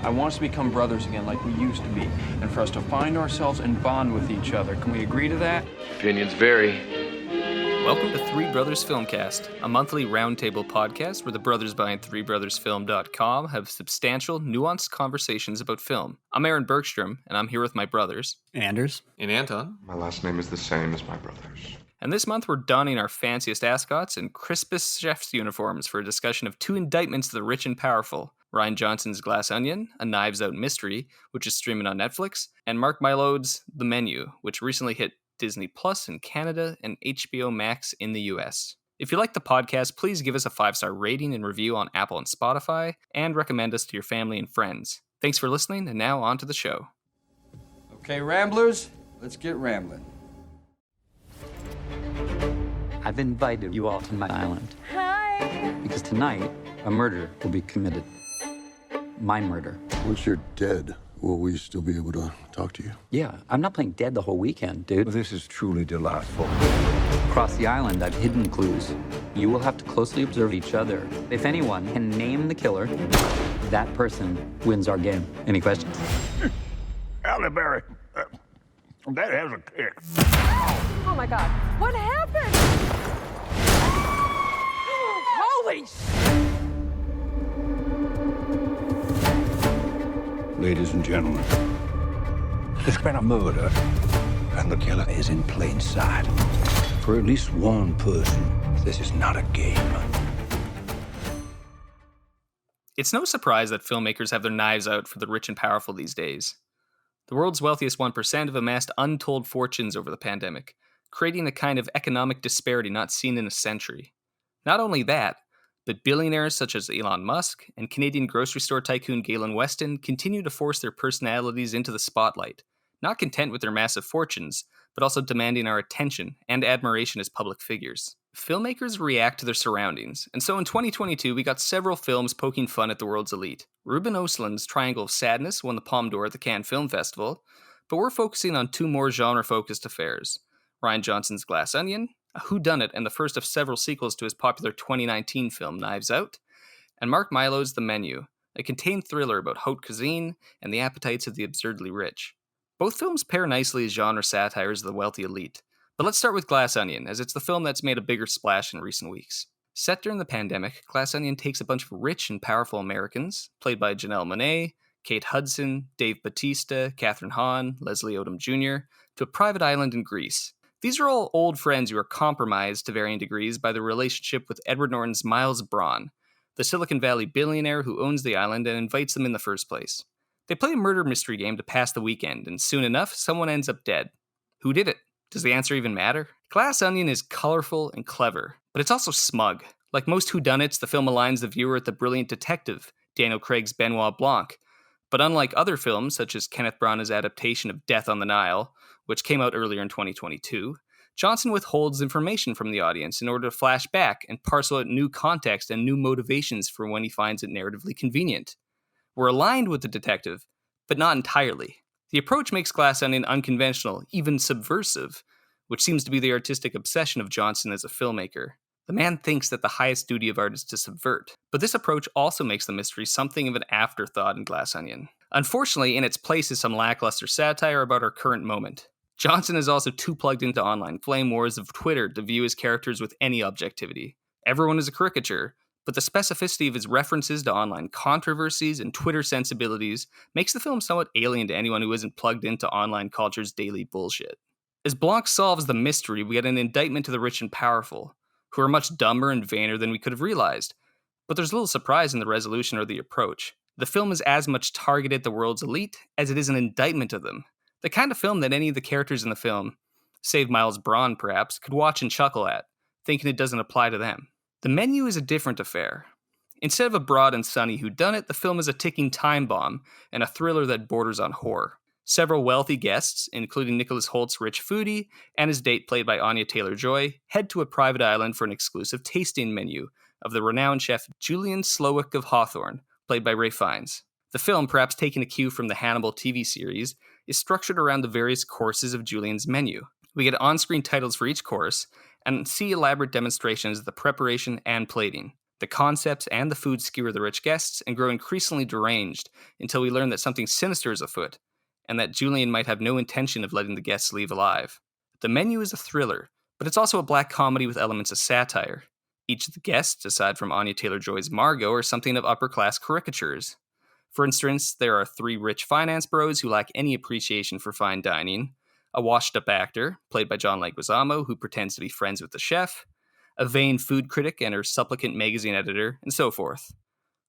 I want us to become brothers again like we used to be, and for us to find ourselves and bond with each other. Can we agree to that? Opinions vary. Welcome to Three Brothers Filmcast, a monthly roundtable podcast where the brothers behind threebrothersfilm.com have substantial, nuanced conversations about film. I'm Aaron Bergstrom, and I'm here with my brothers. Anders. And Anton. My last name is the same as my brother's. And this month we're donning our fanciest ascots and crispest chef's uniforms for a discussion of two indictments of the rich and powerful. Rian Johnson's Glass Onion, a Knives Out mystery, which is streaming on Netflix, and Mark Mylod's The Menu, which recently hit Disney Plus in Canada and HBO Max in the US. If you like the podcast, please give us a 5-star rating and review on Apple and Spotify, and recommend us to your family and friends. Thanks for listening, and now on to the show. Okay, Ramblers, let's get rambling. I've invited you all to my island. Hi. Because tonight, a murder will be committed. My murder. Once you're dead, will we still be able to talk to you? Yeah, I'm not playing dead the whole weekend, dude. Well, this is truly delightful. Across the island, I've hidden clues. You will have to closely observe each other. If anyone can name the killer, that person wins our game. Any questions? Halle Berry, that has a kick. Oh my God. What happened? Holy Ladies and gentlemen, there's been a murder, and the killer is in plain sight. For at least one person, this is not a game. It's no surprise that filmmakers have their knives out for the rich and powerful these days. The world's wealthiest 1% have amassed untold fortunes over the pandemic, creating a kind of economic disparity not seen in a century. Not only that, but billionaires such as Elon Musk and Canadian grocery store tycoon Galen Weston continue to force their personalities into the spotlight, not content with their massive fortunes, but also demanding our attention and admiration as public figures. Filmmakers react to their surroundings, and so in 2022 we got several films poking fun at the world's elite. Ruben Östlund's Triangle of Sadness won the Palme d'Or at the Cannes Film Festival, but we're focusing on two more genre-focused affairs. Rian Johnson's Glass Onion, a whodunit and the first of several sequels to his popular 2019 film Knives Out, and Mark Mylod's The Menu, a contained thriller about haute cuisine and the appetites of the absurdly rich. Both films pair nicely as genre satires of the wealthy elite, but let's start with Glass Onion, as it's the film that's made a bigger splash in recent weeks. Set during the pandemic, Glass Onion takes a bunch of rich and powerful Americans, played by Janelle Monáe, Kate Hudson, Dave Bautista, Catherine Hahn, Leslie Odom Jr., to a private island in Greece. These are all old friends who are compromised to varying degrees by their relationship with Edward Norton's Miles Braun, the Silicon Valley billionaire who owns the island and invites them in the first place. They play a murder mystery game to pass the weekend, and soon enough, someone ends up dead. Who did it? Does the answer even matter? Glass Onion is colorful and clever, but it's also smug. Like most whodunits, the film aligns the viewer with the brilliant detective, Daniel Craig's Benoit Blanc. But unlike other films, such as Kenneth Branagh's adaptation of Death on the Nile, which came out earlier in 2022, Johnson withholds information from the audience in order to flash back and parcel out new context and new motivations for when he finds it narratively convenient. We're aligned with the detective, but not entirely. The approach makes Glass Onion unconventional, even subversive, which seems to be the artistic obsession of Johnson as a filmmaker. The man thinks that the highest duty of art is to subvert, but this approach also makes the mystery something of an afterthought in Glass Onion. Unfortunately, in its place is some lackluster satire about our current moment. Johnson is also too plugged into online flame wars of Twitter to view his characters with any objectivity. Everyone is a caricature, but the specificity of his references to online controversies and Twitter sensibilities makes the film somewhat alien to anyone who isn't plugged into online culture's daily bullshit. As Blanc solves the mystery, we get an indictment to the rich and powerful, who are much dumber and vainer than we could have realized. But there's little surprise in the resolution or the approach. The film is as much targeted at the world's elite as it is an indictment of them. The kind of film that any of the characters in the film, save Miles Braun perhaps, could watch and chuckle at, thinking it doesn't apply to them. The Menu is a different affair. Instead of a broad and sunny whodunit, the film is a ticking time bomb and a thriller that borders on horror. Several wealthy guests, including Nicholas Holt's rich foodie and his date played by Anya Taylor-Joy, head to a private island for an exclusive tasting menu of the renowned chef Julian Slowick of Hawthorne, played by Ralph Fiennes. The film, perhaps taking a cue from the Hannibal TV series, is structured around the various courses of Julian's menu. We get on-screen titles for each course, and see elaborate demonstrations of the preparation and plating. The concepts and the food skewer the rich guests and grow increasingly deranged until we learn that something sinister is afoot, and that Julian might have no intention of letting the guests leave alive. The menu is a thriller, but it's also a black comedy with elements of satire. Each of the guests, aside from Anya Taylor-Joy's Margot, are something of upper-class caricatures. For instance, there are 3 rich finance bros who lack any appreciation for fine dining, a washed-up actor, played by John Leguizamo, who pretends to be friends with the chef, a vain food critic and her supplicant magazine editor, and so forth.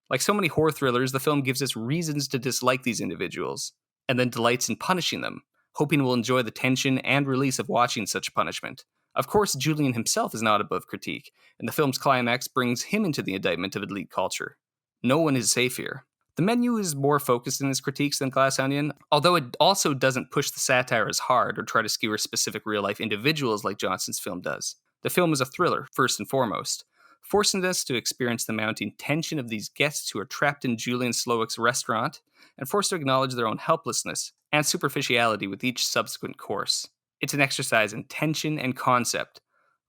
Like so many horror thrillers, the film gives us reasons to dislike these individuals, and then delights in punishing them, hoping we'll enjoy the tension and release of watching such punishment. Of course, Julian himself is not above critique, and the film's climax brings him into the indictment of elite culture. No one is safe here. The menu is more focused in its critiques than Glass Onion, although it also doesn't push the satire as hard or try to skewer specific real-life individuals like Johnson's film does. The film is a thriller, first and foremost, forcing us to experience the mounting tension of these guests who are trapped in Julian Slowik's restaurant and forced to acknowledge their own helplessness and superficiality with each subsequent course. It's an exercise in tension and concept.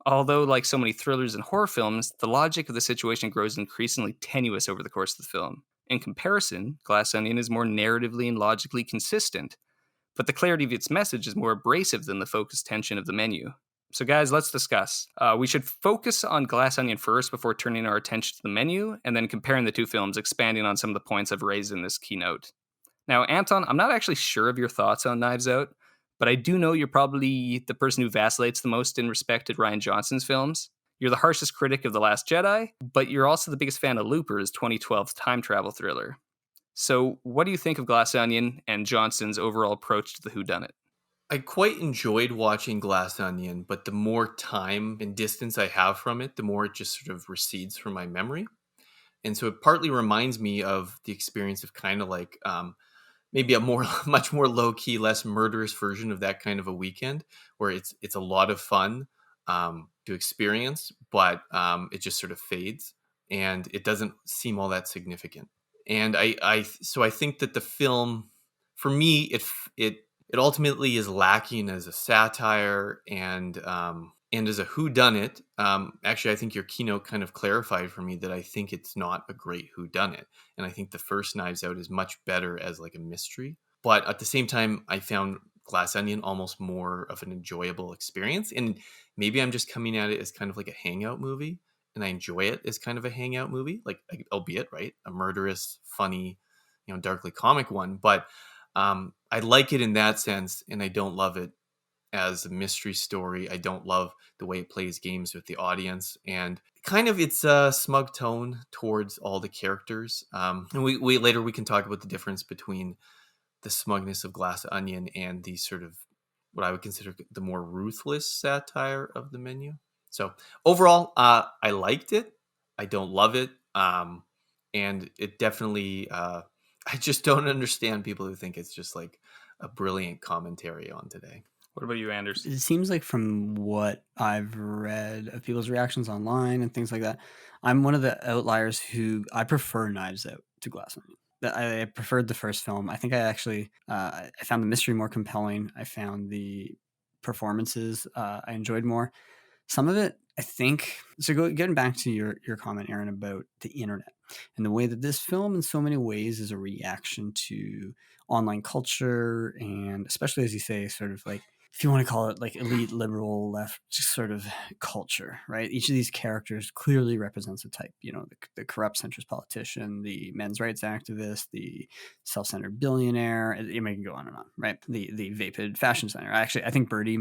Although, like so many thrillers and horror films, the logic of the situation grows increasingly tenuous over the course of the film. In comparison, Glass Onion is more narratively and logically consistent, but the clarity of its message is more abrasive than the focused tension of the menu. So guys, let's discuss. We should focus on Glass Onion first before turning our attention to the menu, and then comparing the two films, expanding on some of the points I've raised in this keynote. Now, Anton, I'm not actually sure of your thoughts on Knives Out, but I do know you're probably the person who vacillates the most in respect to Rian Johnson's films. You're the harshest critic of The Last Jedi, but you're also the biggest fan of Looper's 2012 time travel thriller. So what do you think of Glass Onion and Johnson's overall approach to the whodunit? I quite enjoyed watching Glass Onion, but the more time and distance I have from it, the more it just sort of recedes from my memory. And so it partly reminds me of the experience of kind of like maybe a much more low-key, less murderous version of that kind of a weekend, where it's a lot of fun to experience, but it just sort of fades, and it doesn't seem all that significant. And I think that the film, for me, it ultimately is lacking as a satire and as a whodunit. Actually, I think your keynote kind of clarified for me that I think it's not a great whodunit. And I think the first Knives Out is much better as like a mystery. But at the same time, I found Glass Onion almost more of an enjoyable experience. And maybe I'm just coming at it as kind of like a hangout movie. And I enjoy it as kind of a hangout movie, like albeit, right, a murderous, funny, darkly comic one. But I like it in that sense, and I don't love it as a mystery story. I don't love the way it plays games with the audience, and kind of it's a smug tone towards all the characters. And we later we can talk about the difference between the smugness of Glass Onion and the sort of what I would consider the more ruthless satire of the menu. So overall, I liked it. I don't love it, and it definitely. I just don't understand people who think it's just like a brilliant commentary on today. What about you, Anders? It seems like from what I've read of people's reactions online and things like that, I'm one of the outliers who I prefer Knives Out to Glass Onion. I preferred the first film. I think I actually I found the mystery more compelling. I found the performances I enjoyed more. Some of it, I think, so getting back to your comment, Aaron, about the internet and the way that this film in so many ways is a reaction to online culture, and especially, as you say, sort of like, if you want to call it like elite liberal left sort of culture, right? Each of these characters clearly represents a type, the corrupt centrist politician, the men's rights activist, the self-centered billionaire. It can go on and on, right? The vapid fashion designer. I think Birdie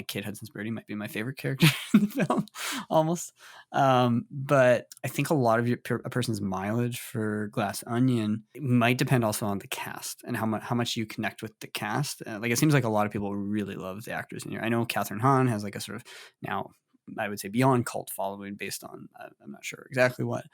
Kate Hudson's Birdie might be my favorite character in the film, almost. But I think a lot of a person's mileage for Glass Onion might depend also on the cast and how much you connect with the cast. It seems like a lot of people really love the actors in here. I know Catherine Hahn has like a sort of, now I would say, beyond cult following based on I'm not sure exactly what.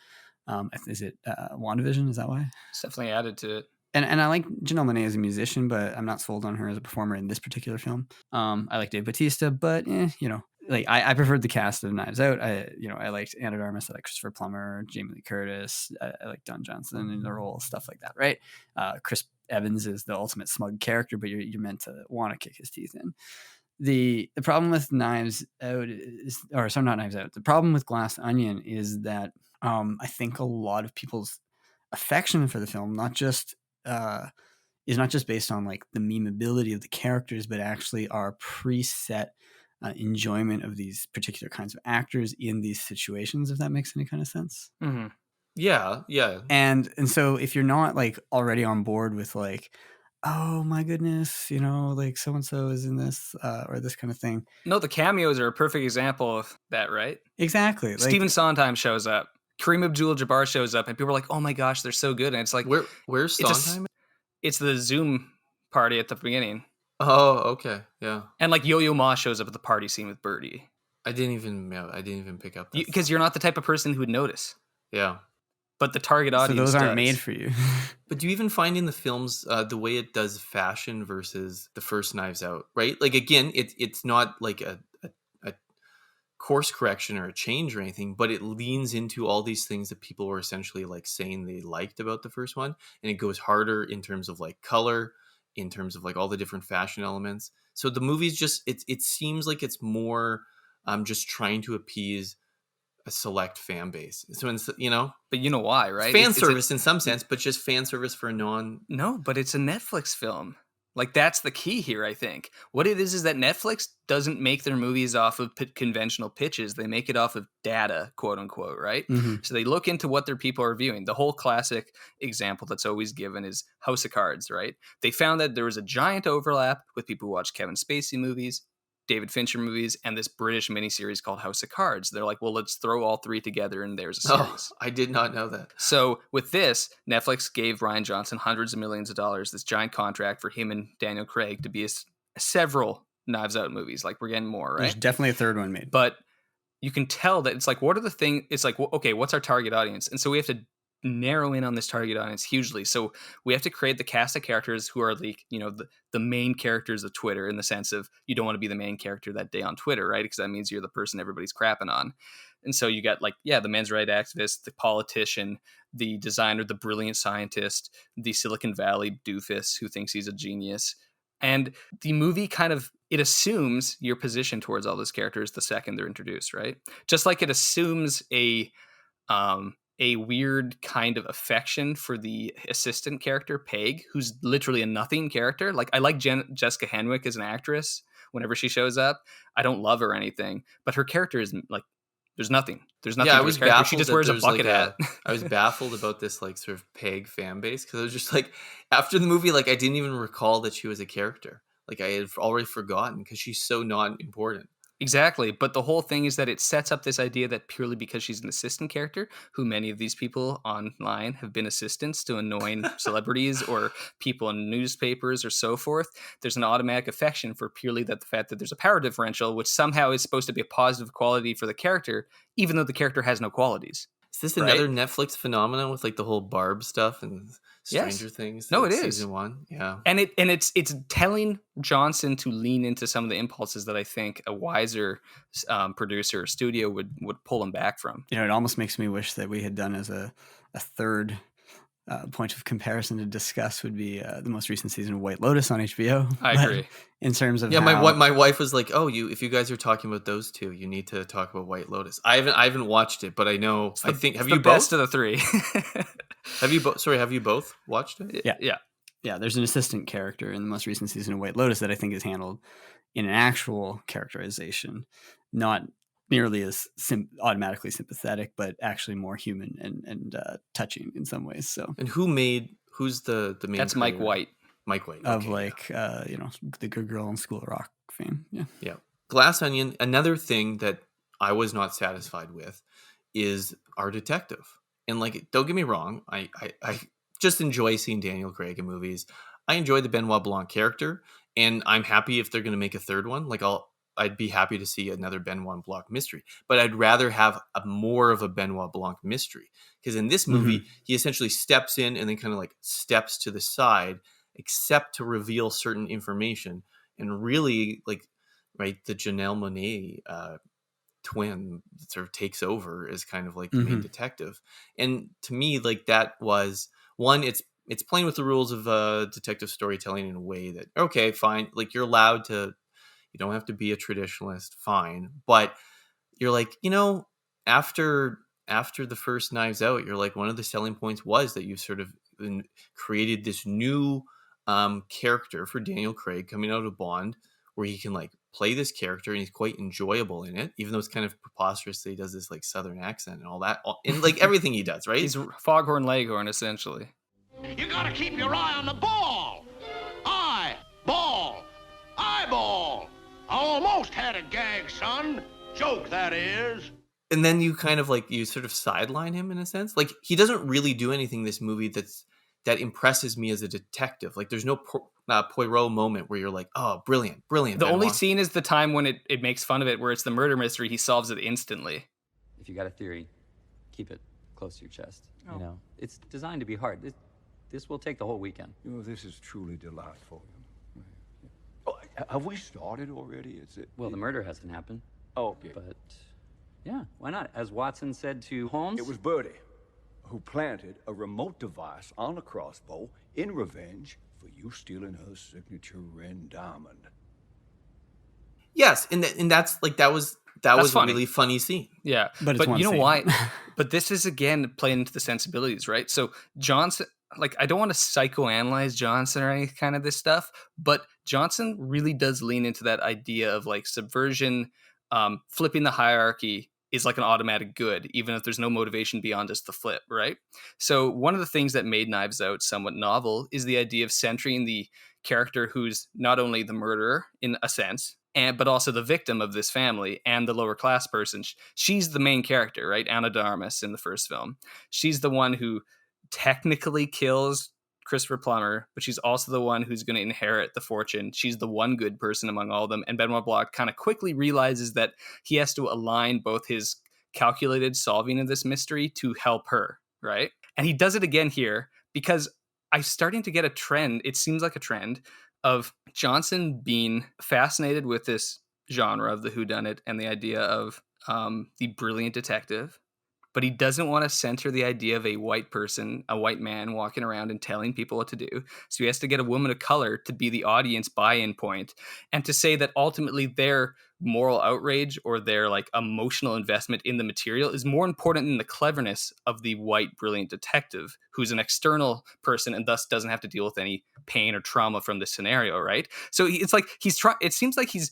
Is it WandaVision? Is that why? It's definitely added to it. And I like Janelle Monáe as a musician, but I'm not sold on her as a performer in this particular film. I like Dave Bautista, but I preferred the cast of Knives Out. I liked Anna de Armas, I like Christopher Plummer, Jamie Lee Curtis. I like Don Johnson in the role, stuff like that, right? Chris Evans is the ultimate smug character, but you're meant to want to kick his teeth in. The problem with Knives Out is, or sorry, not Knives Out. The problem with Glass Onion is that I think a lot of people's affection for the film is not just based on like the memeability of the characters, but actually our preset enjoyment of these particular kinds of actors in these situations, if that makes any kind of sense. Mm-hmm. Yeah. And so if you're not like already on board with like, oh my goodness, like so and so is in this or this kind of thing. No, the cameos are a perfect example of that, right? Exactly. Like, Stephen Sondheim shows up. Kareem Abdul-Jabbar shows up, and people are like, "Oh my gosh, they're so good!" And it's like, where's Sondheim? It's the Zoom party at the beginning. Oh, okay, yeah. And like Yo-Yo Ma shows up at the party scene with Birdie. I didn't even pick up because you're not the type of person who would notice. Yeah. But the target audience so those aren't does. made for you. But do you even find in the films the way it does fashion versus the first Knives Out, right? Like, again, it's not like a course correction or a change or anything, but it leans into all these things that people were essentially like saying they liked about the first one. And it goes harder in terms of like color, in terms of like all the different fashion elements. So the movie's just, it seems like it's more just trying to appease a select fan base. So, but you know why, right? Fan service in some sense, but just fan service for No, but it's a Netflix film. Like, that's the key here, I think. What it is that Netflix doesn't make their movies off of conventional pitches. They make it off of data, quote unquote, right? Mm-hmm. So they look into what their people are viewing. The whole classic example that's always given is House of Cards, right? They found that there was a giant overlap with people who watch Kevin Spacey movies, David Fincher movies, and this British miniseries called House of Cards. They're like, well, let's throw all three together and there's a series. I did not know that. So with this, Netflix gave Rian Johnson hundreds of millions of dollars, this giant contract for him and Daniel Craig to be several Knives Out movies. Like, we're getting more, right? There's definitely a third one made. But you can tell that it's like, what are the things? It's like, okay, what's our target audience? And so we have to narrow in on this target audience hugely. So we have to create the cast of characters who are like, the main characters of Twitter, in the sense of you don't want to be the main character that day on Twitter, right? Because that means you're the person everybody's crapping on. And so you got the men's rights activist, the politician, the designer, the brilliant scientist, the Silicon Valley doofus who thinks he's a genius. And the movie it assumes your position towards all those characters the second they're introduced, right? Just like it assumes a weird kind of affection for the assistant character, Peg, who's literally a nothing character. Like, I like Jessica Henwick as an actress whenever she shows up. I don't love her or anything, but her character is like, there's nothing. There's nothing. Yeah, I was baffled. She just wears a bucket hat. I was baffled about this like sort of Peg fan base, because I was just like, after the movie, like I didn't even recall that she was a character. Like, I had already forgotten because she's so not important. Exactly. But the whole thing is that it sets up this idea that purely because she's an assistant character, who many of these people online have been assistants to annoying celebrities or people in newspapers or so forth, there's an automatic affection for purely the fact that there's a power differential, which somehow is supposed to be a positive quality for the character, even though the character has no qualities. Is this another Netflix phenomenon with like the whole Barb stuff and Stranger Things? No, it is season 1. Yeah, and it's telling Johnson to lean into some of the impulses that I think a wiser producer or studio would pull him back from. It almost makes me wish that we had done as a third point of comparison to discuss would be the most recent season of White Lotus on HBO. I agree. In terms of my wife was like, "Oh, if you guys are talking about those two, you need to talk about White Lotus." I haven't watched it, but I know. Have you best both? of the three? Have you both? Sorry, have you both watched it? Yeah. There's an assistant character in the most recent season of White Lotus that I think is handled in an actual characterization, not nearly as automatically sympathetic, but actually more human and touching in some ways. So, and who's the main? That's Mike White. Mike White of the Good Girl and School of Rock fame. Yeah. Glass Onion. Another thing that I was not satisfied with is our detective. And like, don't get me wrong, I just enjoy seeing Daniel Craig in movies. I enjoy the Benoit Blanc character, and I'm happy if they're going to make a third one. Like, I'd be happy to see another Benoit Blanc mystery, but I'd rather have more of a Benoit Blanc mystery, because in this movie, he essentially steps in and then kind of like steps to the side, except to reveal certain information, and really like, right, the Janelle Monáe twin sort of takes over as kind of like the main detective. And to me, like, that was one, it's playing with the rules of detective storytelling in a way that, okay, fine, like, you're allowed to, you don't have to be a traditionalist, fine, but you're like, after after the first Knives Out, you're like, one of the selling points was that you've sort of created this new character for Daniel Craig coming out of Bond, where he can like play this character and he's quite enjoyable in it, even though it's kind of preposterous that he does this like Southern accent and all that, and like everything he does, right? He's Foghorn Leghorn, essentially. You gotta keep your eye on the ball. Eyeball. Eyeball. I almost had a gag, son. Joke, that is. And then you kind of like, you sort of sideline him in a sense. Like, he doesn't really do anything in this movie that impresses me as a detective. Like, there's no Poirot moment where you're like, oh, brilliant. The only scene is the time when it makes fun of it, where it's the murder mystery. He solves it instantly. If you got a theory, keep it close to your chest. You know, it's designed to be hard. This will take the whole weekend. You know, this is truly delightful. Oh, have we started already? Is it? Well, the murder hasn't happened. Oh, okay. But, yeah, why not? As Watson said to Holmes... It was Birdie who planted a remote device on a crossbow in revenge for you stealing her signature Ren diamond. Yes, and that's like, that was a funny. really funny scene. Yeah, but you know why? But this is, again, playing into the sensibilities, right? So Johnson, like, I don't want to psychoanalyze Johnson or any kind of this stuff, but Johnson really does lean into that idea of like subversion, flipping the hierarchy is like an automatic good, even if there's no motivation beyond just the flip, right? So one of the things that made Knives Out somewhat novel is the idea of centering the character who's not only the murderer in a sense, but also the victim of this family and the lower class person. She's the main character, right? Ana de Armas in the first film. She's the one who technically kills Christopher Plummer, but she's also the one who's going to inherit the fortune. She's the one good person among all of them. And Benoit Blanc kind of quickly realizes that he has to align both his calculated solving of this mystery to help her, right? And he does it again here because I'm starting to get a trend. It seems like a trend of Johnson being fascinated with this genre of the whodunit and the idea of the brilliant detective. But he doesn't want to center the idea of a white person, a white man walking around and telling people what to do. So he has to get a woman of color to be the audience buy-in point and to say that ultimately their moral outrage or their like emotional investment in the material is more important than the cleverness of the white brilliant detective who's an external person and thus doesn't have to deal with any pain or trauma from the scenario, right? So it's like it seems like he's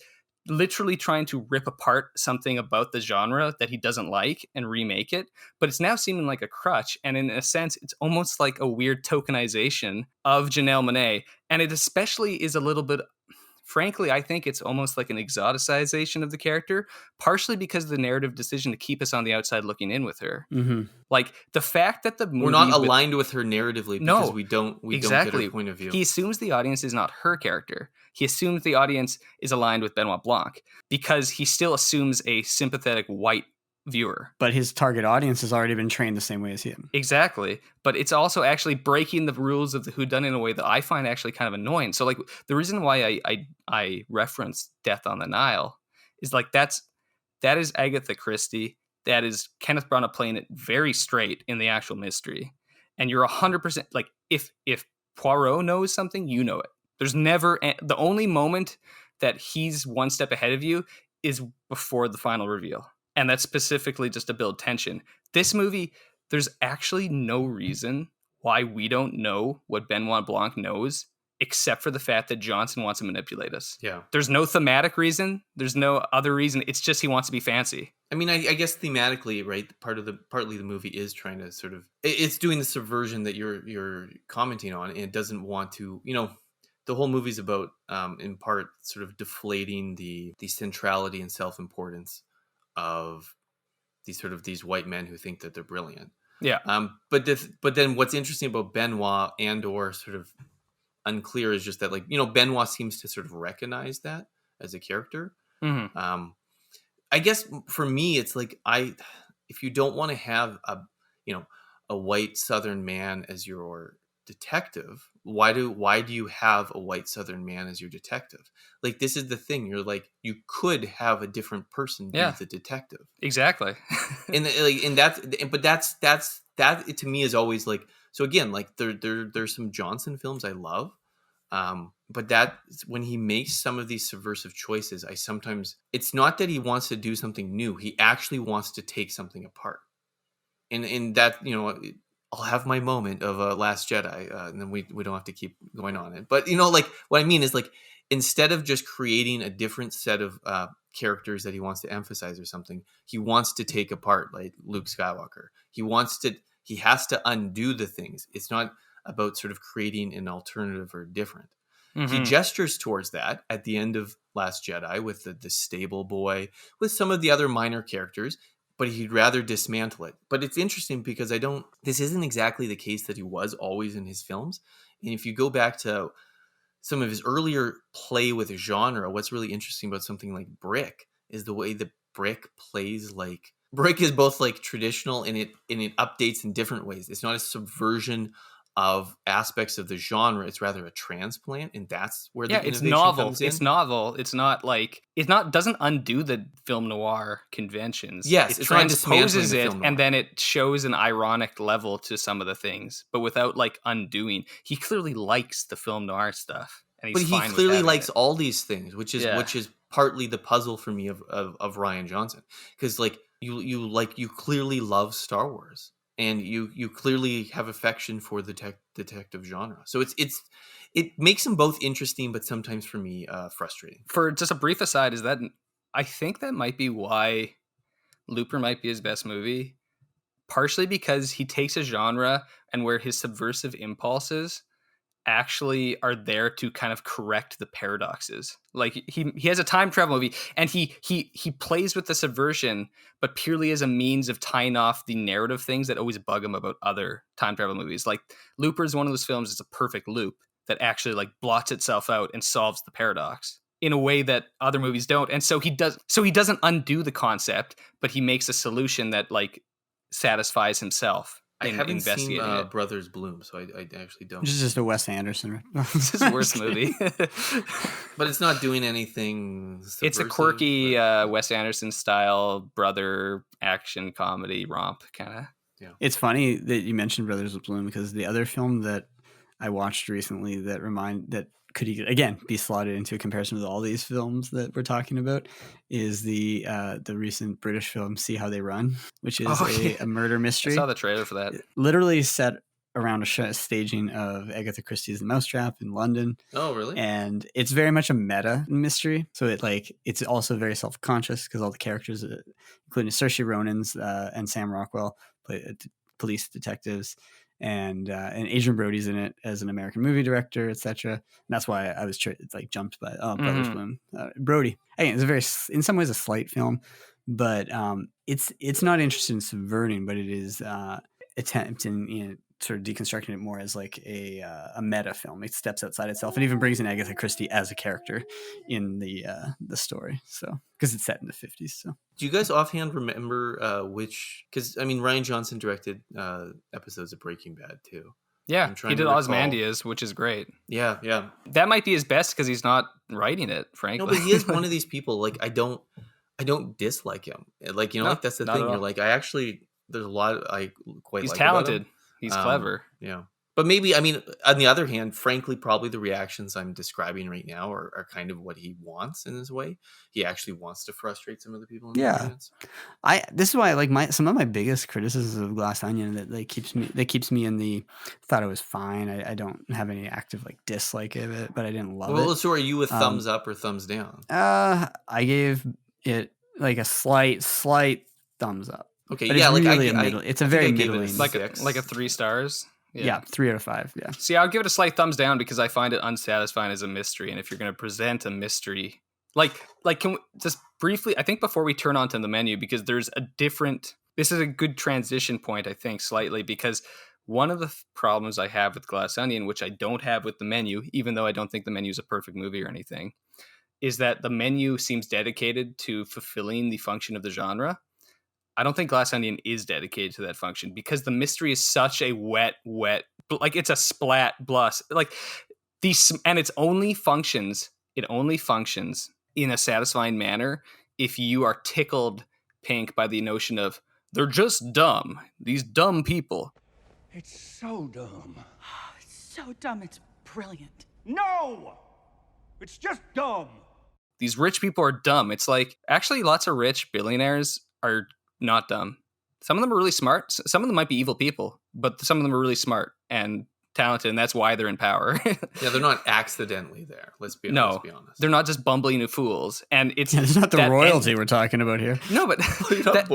literally trying to rip apart something about the genre that he doesn't like and remake it, but it's now seeming like a crutch, and in a sense it's almost like a weird tokenization of Janelle Monáe, and it especially is a little bit, frankly, I think it's almost like an exoticization of the character, partially because of the narrative decision to keep us on the outside looking in with her. Mm-hmm. Like the fact that the movie... We're not aligned with her narratively because we don't get her point of view. He assumes the audience is not her character. He assumes the audience is aligned with Benoit Blanc because he still assumes a sympathetic white viewer. But his target audience has already been trained the same way as him. Exactly. But it's also actually breaking the rules of the whodunit in a way that I find actually kind of annoying. So like the reason why I reference Death on the Nile is like that is Agatha Christie. That is Kenneth Branagh playing it very straight in the actual mystery. And you're 100% like if Poirot knows something, you know it. There's never the only moment that he's one step ahead of you is before the final reveal. And that's specifically just to build tension. This movie, there's actually no reason why we don't know what Benoit Blanc knows, except for the fact that Johnson wants to manipulate us. Yeah. There's no thematic reason. There's no other reason. It's just he wants to be fancy. I mean, I guess thematically, right? Partly the movie is trying to sort of, it's doing the subversion that you're commenting on, and it doesn't want to, the whole movie's about, in part, sort of deflating the centrality and self-importance of these white men who think that they're brilliant. Yeah. But then what's interesting about Benoit and or sort of unclear is just that, like, Benoit seems to sort of recognize that as a character. Mm-hmm. I guess for me, it's like, if you don't want to have a white Southern man as your detective, why do you have a white Southern man as your detective? Like, this is the thing. You're like, you could have a different person be the detective. Exactly. That to me is always like, so again, like there's some Johnson films I love. But that when he makes some of these subversive choices, it's not that he wants to do something new. He actually wants to take something apart. And that, you know, I'll have my moment of Last Jedi, and then we don't have to keep going on it. But, you know, like, what I mean is, like, instead of just creating a different set of characters that he wants to emphasize or something, he wants to take apart, like Luke Skywalker. He has to undo the things. It's not about sort of creating an alternative or different. He gestures towards that at the end of Last Jedi with the stable boy, with some of the other minor characters, but he'd rather dismantle it. But it's interesting because this isn't exactly the case that he was always in his films. And if you go back to some of his earlier play with genre, what's really interesting about something like Brick is the way that Brick plays. Like, Brick is both like traditional and it updates in different ways. It's not a subversion of aspects of the genre. It's rather a transplant, and that's where the innovation comes in. It's novel. It's not doesn't undo the film noir conventions. Yes, it transposes it, and then it shows an ironic level to some of the things, but without like undoing. He clearly likes the film noir stuff, and he's fine he clearly with likes it. all these things, which is partly the puzzle for me of Rian Johnson, because like you clearly love Star Wars. And you clearly have affection for the detective genre. So it makes them both interesting, but sometimes for me frustrating. For just a brief aside, is that I think that might be why Looper might be his best movie, partially because he takes a genre and where his subversive impulses actually are there to kind of correct the paradoxes. Like he has a time travel movie and he plays with the subversion, but purely as a means of tying off the narrative things that always bug him about other time travel movies. Like Looper is one of those films that's a perfect loop that actually like blots itself out and solves the paradox in a way that other movies don't. And so he doesn't undo the concept, but he makes a solution that like satisfies himself. I haven't seen Brothers Bloom, so I actually don't. This is just a Wes Anderson. This is his worst movie. But it's not doing anything subversive. It's a quirky Wes Anderson style brother action comedy romp kind of. Yeah. It's funny that you mentioned Brothers Bloom because the other film that I watched recently that could again be slotted into a comparison with all these films that we're talking about is the recent British film See How They Run, which is a murder mystery. I saw the trailer for that. Literally set around a staging of Agatha Christie's The Mousetrap in London. Oh, really? And it's very much a meta mystery. So it's also very self-conscious because all the characters, including Saoirse Ronan's and Sam Rockwell, play police detectives. And Adrian Brody's in it as an American movie director, etc. And that's why I was jumped by Brothers Bloom. Brody. Again, it's in some ways a slight film, but it's not interested in subverting, but it is attempting sort of deconstructing it more as like a meta film. It steps outside itself and even brings in Agatha Christie as a character in the story. So because it's set in the 50s. So do you guys offhand remember which? Because I mean, Rian Johnson directed episodes of Breaking Bad too. Yeah, he did Ozymandias, which is great. Yeah. That might be his best because he's not writing it, frankly. No, but he is one of these people. Like I don't dislike him. Like like that's the thing. You're like there's a lot I quite. He's like talented. About him. He's clever. Yeah. But maybe, I mean, on the other hand, frankly, probably the reactions I'm describing right now are kind of what he wants in his way. He actually wants to frustrate some of the people in the audience. This is why I like some of my biggest criticisms of Glass Onion that keeps me in the thought it was fine. I don't have any active like dislike of it, but I didn't love it. Well, so are you with thumbs up or thumbs down? I gave it like a slight thumbs up. Okay, but yeah, it's like really it's a very middling, like a 3 stars. Yeah, 3 out of 5. Yeah. See, I'll give it a slight thumbs down because I find it unsatisfying as a mystery. And if you're going to present a mystery, like can we just briefly? I think before we turn on to the menu, because there's a different. This is a good transition point, I think, slightly because one of the problems I have with Glass Onion, which I don't have with the menu, even though I don't think the menu is a perfect movie or anything, is that the menu seems dedicated to fulfilling the function of the genre. I don't think Glass Onion is dedicated to that function because the mystery is such a wet, like it's a splat blus. Like and it only functions in a satisfying manner if you are tickled pink by the notion of they're just dumb. These dumb people. It's so dumb. It's so dumb. It's brilliant. No! It's just dumb. These rich people are dumb. It's like actually lots of rich billionaires are not dumb. Some of them are really smart. Some of them might be evil people, but some of them are really smart and talented, and that's why they're in power. Yeah, they're not accidentally there. Let's be honest. They're not just bumbling fools. And it's not the royalty we're talking about here. No, but you're not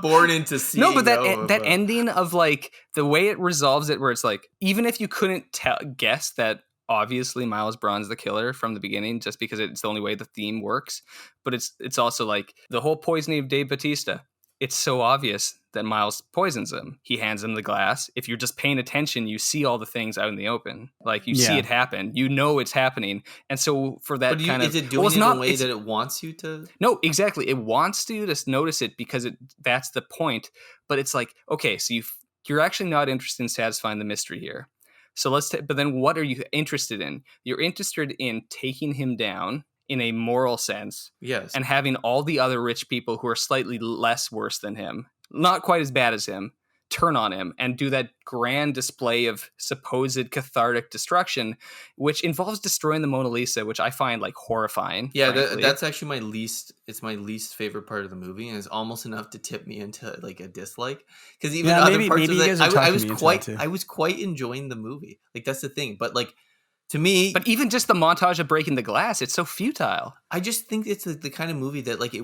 born into seeing. No, but that ending of like the way it resolves it, where it's like, even if you couldn't guess that obviously Miles Braun's the killer from the beginning, just because it's the only way the theme works, but it's also like the whole poisoning of Dave Bautista. It's so obvious that Miles poisons him. He hands him the glass. If you're just paying attention, you see all the things out in the open. Like you see it happen. You know it's happening. And so for that is it doing it in a way that it wants you to? No, exactly. It wants you to notice it because that's the point. But it's like, okay, so you're actually not interested in satisfying the mystery here. So but then what are you interested in? You're interested in taking him down in a moral sense. Yes. And having all the other rich people who are slightly less worse than him, not quite as bad as him, turn on him and do that grand display of supposed cathartic destruction, which involves destroying the Mona Lisa, which I find like horrifying. Yeah, that's actually my least favorite part of the movie, and it's almost enough to tip me into like a dislike. Because even other parts of it, I was quite enjoying the movie. Like that's the thing. But like, to me, but even just the montage of breaking the glass, it's so futile. I just think it's the kind of movie that like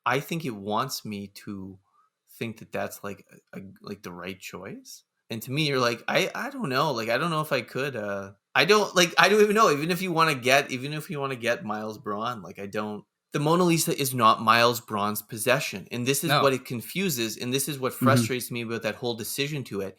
I think it wants me to think that that's like the right choice. And to me, you're like, I don't know. Like, I don't know if I could, I don't even know. Even if you want to get Miles Braun, like the Mona Lisa is not Miles Braun's possession. And this is what it confuses. And this is what frustrates me about that whole decision to it.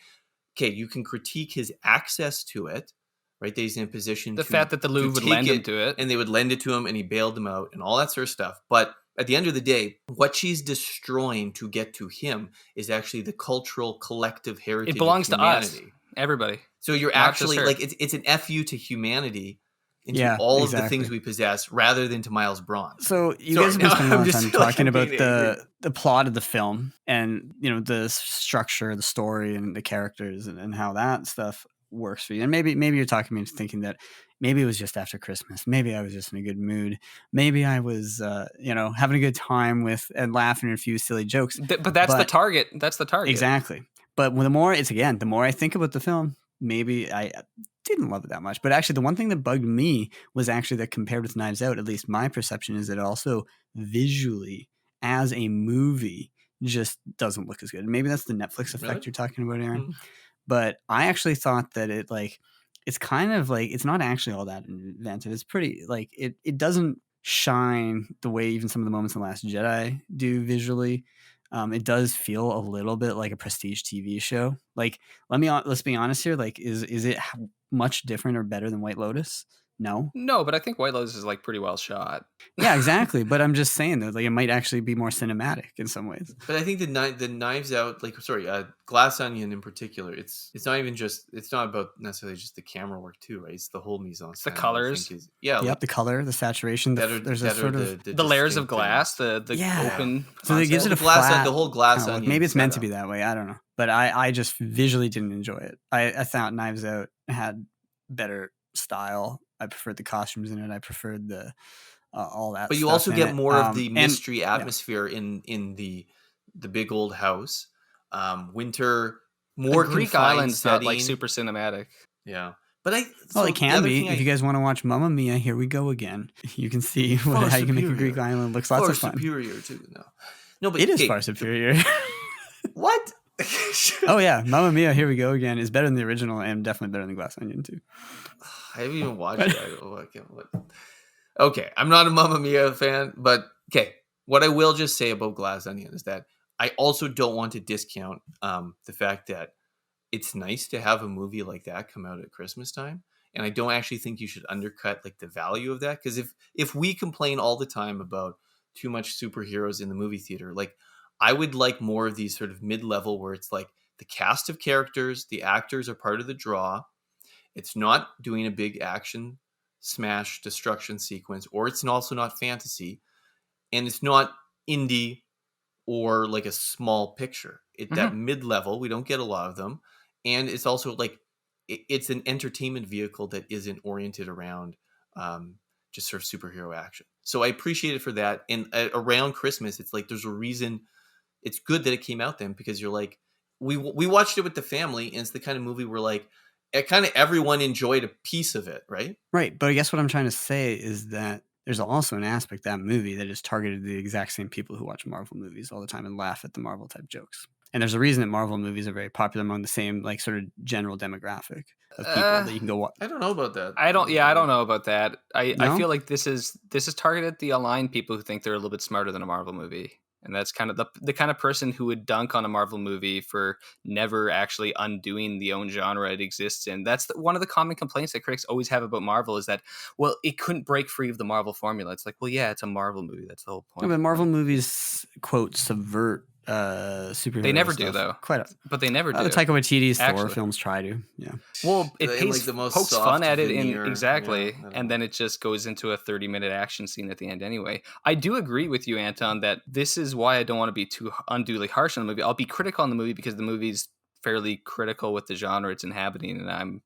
Okay. You can critique his access to it. Right, that he's in a position the fact that the Louvre would lend him to it, and they would lend it to him, and he bailed them out, and all that sort of stuff. But at the end of the day, what she's destroying to get to him is actually the cultural collective heritage. It belongs of humanity. to us, everybody. So you're actually like it's an FU to humanity, into all of the things we possess, rather than to Miles Braun. So you guys have been spending a lot of time talking about the plot of the film, and the structure, the story, and the characters, and how that stuff works for you. And maybe you're talking me into thinking that maybe it was just after Christmas. Maybe I was just in a good mood. Maybe I was, having a good time with and laughing at a few silly jokes. But that's the target. That's the target. Exactly. But the more I think about the film, maybe I didn't love it that much. But actually, the one thing that bugged me was actually that compared with Knives Out, at least my perception is that it also visually, as a movie, just doesn't look as good. Maybe that's the Netflix effect you're talking about, Aaron. Mm-hmm. But I actually thought that it's kind of like, it's not actually all that inventive. It's pretty like, it doesn't shine the way even some of the moments in The Last Jedi do visually. It does feel a little bit like a prestige TV show. Like, let's be honest here. Like, is it much different or better than White Lotus? No, but I think White Lotus is like pretty well shot. Yeah, exactly. But I'm just saying that like it might actually be more cinematic in some ways. But I think the Knives Out, Glass Onion in particular, it's not about necessarily just the camera work too, right? It's the whole mise en scène. The colors, the color, the saturation. There's a sort of the layers of glass, the open. So it gives it a flat, the whole Glass Onion. Maybe it's meant to be that way. I don't know, but I just visually didn't enjoy it. I thought Knives Out had better style. I preferred the costumes in it. I preferred the all that. But you also get more of the mystery atmosphere in the big old house. Winter, more the Greek islands, not like super cinematic. Yeah, but it can be. If you guys want to watch Mamma Mia, here we go again. You can see how you can make a Greek island looks lots of fun. Superior too. No, but it is far superior. What? Oh yeah, Mamma Mia, here we go again is better than the original and definitely better than Glass Onion too. I haven't even watched it. Okay, I'm not a Mamma Mia fan, but okay. What I will just say about Glass Onion is that I also don't want to discount the fact that it's nice to have a movie like that come out at Christmas time, and I don't actually think you should undercut like the value of that, because if we complain all the time about too much superheroes in the movie theater, like I would like more of these sort of mid-level where it's like the cast of characters, the actors are part of the draw. It's not doing a big action smash destruction sequence, or it's also not fantasy, and it's not indie or like a small picture. That mid-level, we don't get a lot of them, and it's also like it's an entertainment vehicle that isn't oriented around just sort of superhero action. So I appreciate it for that. And around Christmas, it's like there's a reason it's good that it came out then, because you're like, we watched it with the family, and it's the kind of movie where like kind of everyone enjoyed a piece of it, right? Right. But I guess what I'm trying to say is that there's also an aspect of that movie that is targeted to the exact same people who watch Marvel movies all the time and laugh at the Marvel type jokes. And there's a reason that Marvel movies are very popular among the same like sort of general demographic of people that you can go watch. I don't know about that. I don't know about that. I No? feel like this is targeted at the aligned people who think they're a little bit smarter than a Marvel movie. And that's kind of the kind of person who would dunk on a Marvel movie for never actually undoing the own genre it exists in. That's one of the common complaints that critics always have about Marvel is that, well, it couldn't break free of the Marvel formula. It's like, well, yeah, it's a Marvel movie. That's the whole point. No, but Marvel movies, quote, subvert superhero They never stuff. do, though. But they never do. The Taika Waititi's Thor Actually. films try to, yeah. Well, it Like pays, the most pokes soft fun at it veneer, exactly, yeah, I don't and know. then it just goes into a 30-minute action scene at the end anyway. I do agree with you, Anton, that this is why I don't want to be too unduly harsh on the movie. I'll be critical on the movie because the movie's fairly critical with the genre it's inhabiting, and